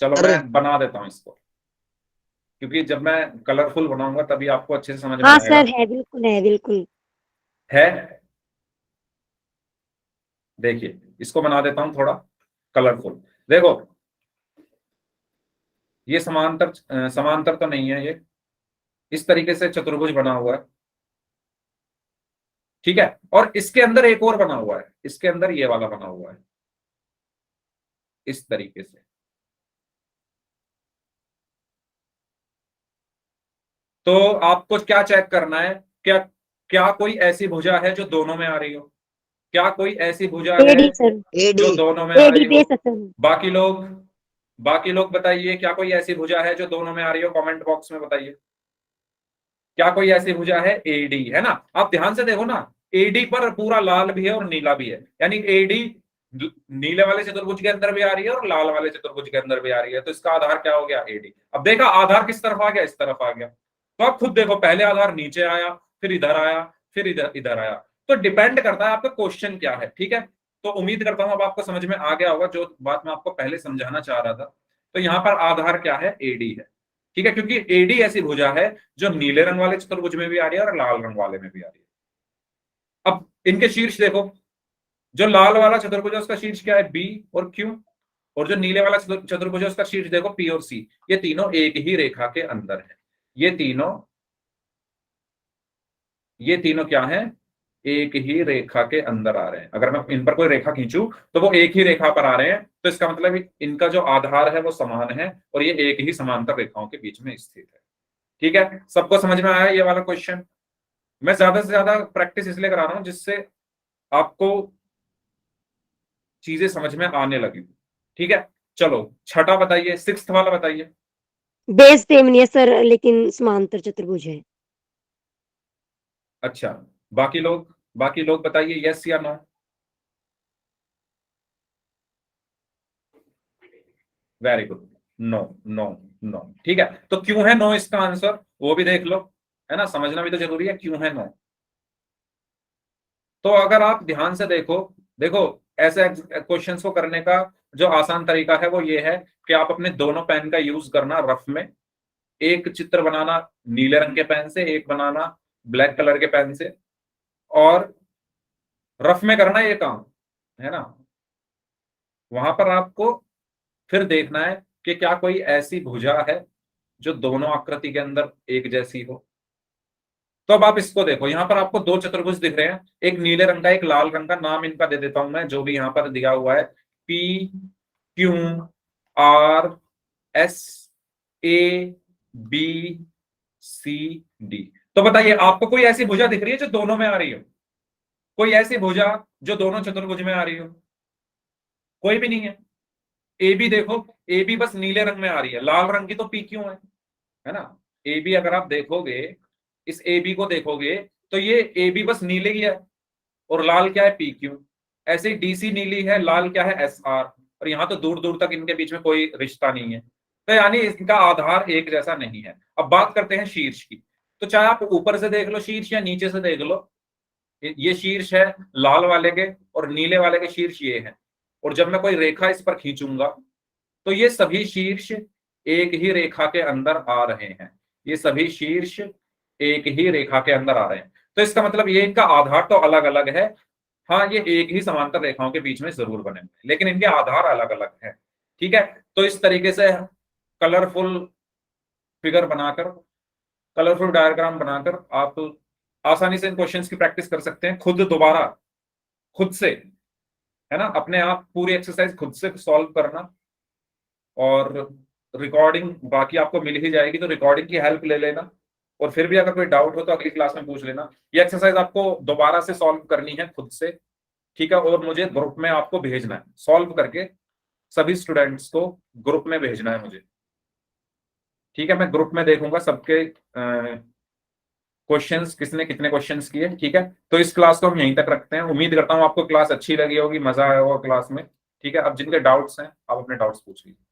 चलो अरे मैं बना देता हूं इसको, क्योंकि जब मैं कलरफुल बनाऊंगा तभी आपको अच्छे से समझ में हाँ आएगा। सर, है बिल्कुल, है बिल्कुल। है, देखिए इसको बना देता हूं थोड़ा कलरफुल। देखो, ये समांतर तो नहीं है, ये इस तरीके से चतुर्भुज बना हुआ है। ठीक है, और इसके अंदर एक और बना हुआ है, इसके अंदर ये वाला बना हुआ है इस तरीके से। तो आपको क्या चेक करना है? क्या क्या कोई ऐसी भुजा है जो दोनों में आ रही हो? क्या कोई ऐसी भुजा है एडी सर, जो एडी दोनों में आ एडी रही हो? बेस है सर। बाकी लोग बाकी लोग बताइए, क्या कोई ऐसी भुजा है जो दोनों में आ रही हो? कमेंट बॉक्स में बताइए, क्या कोई ऐसी भुजा है? एडी है ना। आप ध्यान से देखो ना, एडी पर पूरा लाल भी है और नीला भी है, यानी एडी नीले वाले चतुर्भुज के अंदर भी आ रही है और लाल वाले चतुर्भुज के अंदर भी आ रही है, तो इसका आधार क्या हो गया? एडी। अब देखा आधार किस तरफ आ गया? इस तरफ आ गया। तो आप खुद देखो, पहले आधार नीचे आया, फिर इधर आया, फिर इधर इधर आया। तो डिपेंड करता है आपका क्वेश्चन क्या है, ठीक है। तो उम्मीद करता हूं अब आपको समझ में आ गया होगा जो बात मैं आपको पहले समझाना चाह रहा था। तो यहाँ पर आधार क्या है? एडी है, ठीक है, क्योंकि एडी ऐसी भुजा है जो नीले रंग वाले चतुर्भुज में भी आ रही है और लाल रंग वाले में भी आ रही है। अब इनके शीर्ष देखो, जो लाल वाला चतुर्भुज है उसका शीर्ष क्या है? बी और क्यू, और जो नीले वाला चतुर्भुज है उसका शीर्ष देखो पी और सी। ये तीनों एक ही रेखा के अंदर है, ये तीनों क्या है? एक ही रेखा के अंदर आ रहे हैं। अगर मैं इन पर कोई रेखा खींचूं तो वो एक ही रेखा पर आ रहे हैं, तो इसका मतलब इनका जो आधार है वो समान है और ये एक ही समांतर रेखाओं के बीच में स्थित है, ठीक है। सबको समझ में आया ये वाला क्वेश्चन? मैं ज्यादा से ज्यादा प्रैक्टिस इसलिए करा रहा हूं जिससे आपको चीजें समझ में आने लगी, ठीक है। चलो छठा बताइए, सिक्स्थ वाला बताइए। बेस सेम नहीं है सर, लेकिन समांतर चतुर्भुज है। अच्छा, बाकी लोग बताइए यस या no. Very good, no no no, ठीक है। तो क्यों है नो इसका आंसर, वो भी देख लो, है ना, समझना भी तो जरूरी है क्यों है नो। तो अगर आप ध्यान से देखो, देखो ऐसे क्वेश्चंस को करने का जो आसान तरीका है वो ये है कि आप अपने दोनों पेन का यूज करना रफ में, एक चित्र बनाना नीले रंग के पेन से, एक बनाना ब्लैक कलर के पेन से, और रफ में करना ये काम, है ना। वहां पर आपको फिर देखना है कि क्या कोई ऐसी भुजा है जो दोनों आकृति के अंदर एक जैसी हो। तो अब आप इसको देखो, यहां पर आपको दो चतुर्भुज दिख रहे हैं, एक नीले रंग का एक लाल रंग का। नाम इनका दे देता हूं मैं जो भी यहां पर दिया हुआ है, P Q R S A B C D. तो बताइए आपको कोई ऐसी भुजा दिख रही है जो दोनों में आ रही हो? कोई ऐसी भुजा जो दोनों चतुर्भुज में आ रही हो? कोई भी नहीं है। ए बी देखो, ए बी बस नीले रंग में आ रही है, लाल रंग की तो पी क्यू है ना। ए बी अगर आप देखोगे, इस ए बी को देखोगे तो ये ए बी बस नीले की है और लाल क्या है? P Q. ऐसे ही डीसी नीली है, लाल क्या है? S R. और यहां तो दूर दूर तक इनके बीच में कोई रिश्ता नहीं है, तो यानी इनका आधार एक जैसा नहीं है। अब बात करते हैं शीर्ष की। तो चाहे आप ऊपर से देख लो शीर्ष या नीचे से देख लो, ये शीर्ष है लाल वाले के और नीले वाले के शीर्ष ये है। और जब मैं कोई रेखा इस पर खींचूंगा तो ये सभी शीर्ष एक ही रेखा के अंदर आ रहे हैं, ये सभी शीर्ष एक ही रेखा के अंदर आ रहे हैं। तो इसका मतलब ये इनका आधार तो अलग अलग है, हाँ ये एक ही समांतर रेखाओं के बीच में जरूर बने हुए लेकिन इनके आधार अलग अलग हैं, ठीक है। तो इस तरीके से कलरफुल फिगर बनाकर, कलरफुल डायग्राम बनाकर आप आसानी से इन क्वेश्चंस की प्रैक्टिस कर सकते हैं खुद, दोबारा खुद से, है ना। अपने आप पूरी एक्सरसाइज खुद से सॉल्व करना, और रिकॉर्डिंग बाकी आपको मिल ही जाएगी, तो रिकॉर्डिंग की हेल्प ले लेना। और फिर भी अगर कोई डाउट हो तो अगली क्लास में पूछ लेना। ये एक्सरसाइज आपको दोबारा से सॉल्व करनी है खुद से, ठीक है। और मुझे ग्रुप में आपको भेजना है, सॉल्व करके सभी स्टूडेंट्स को ग्रुप में भेजना है मुझे, ठीक है। मैं ग्रुप में देखूंगा सबके क्वेश्चंस, किसने कितने क्वेश्चंस किए, ठीक है। तो इस क्लास को हम यहीं तक रखते हैं। उम्मीद करता हूं आपको क्लास अच्छी लगी होगी, मजा आया होगा क्लास में, ठीक है। अब जिनके डाउट्स हैं आप अपने डाउट्स पूछ लीजिए।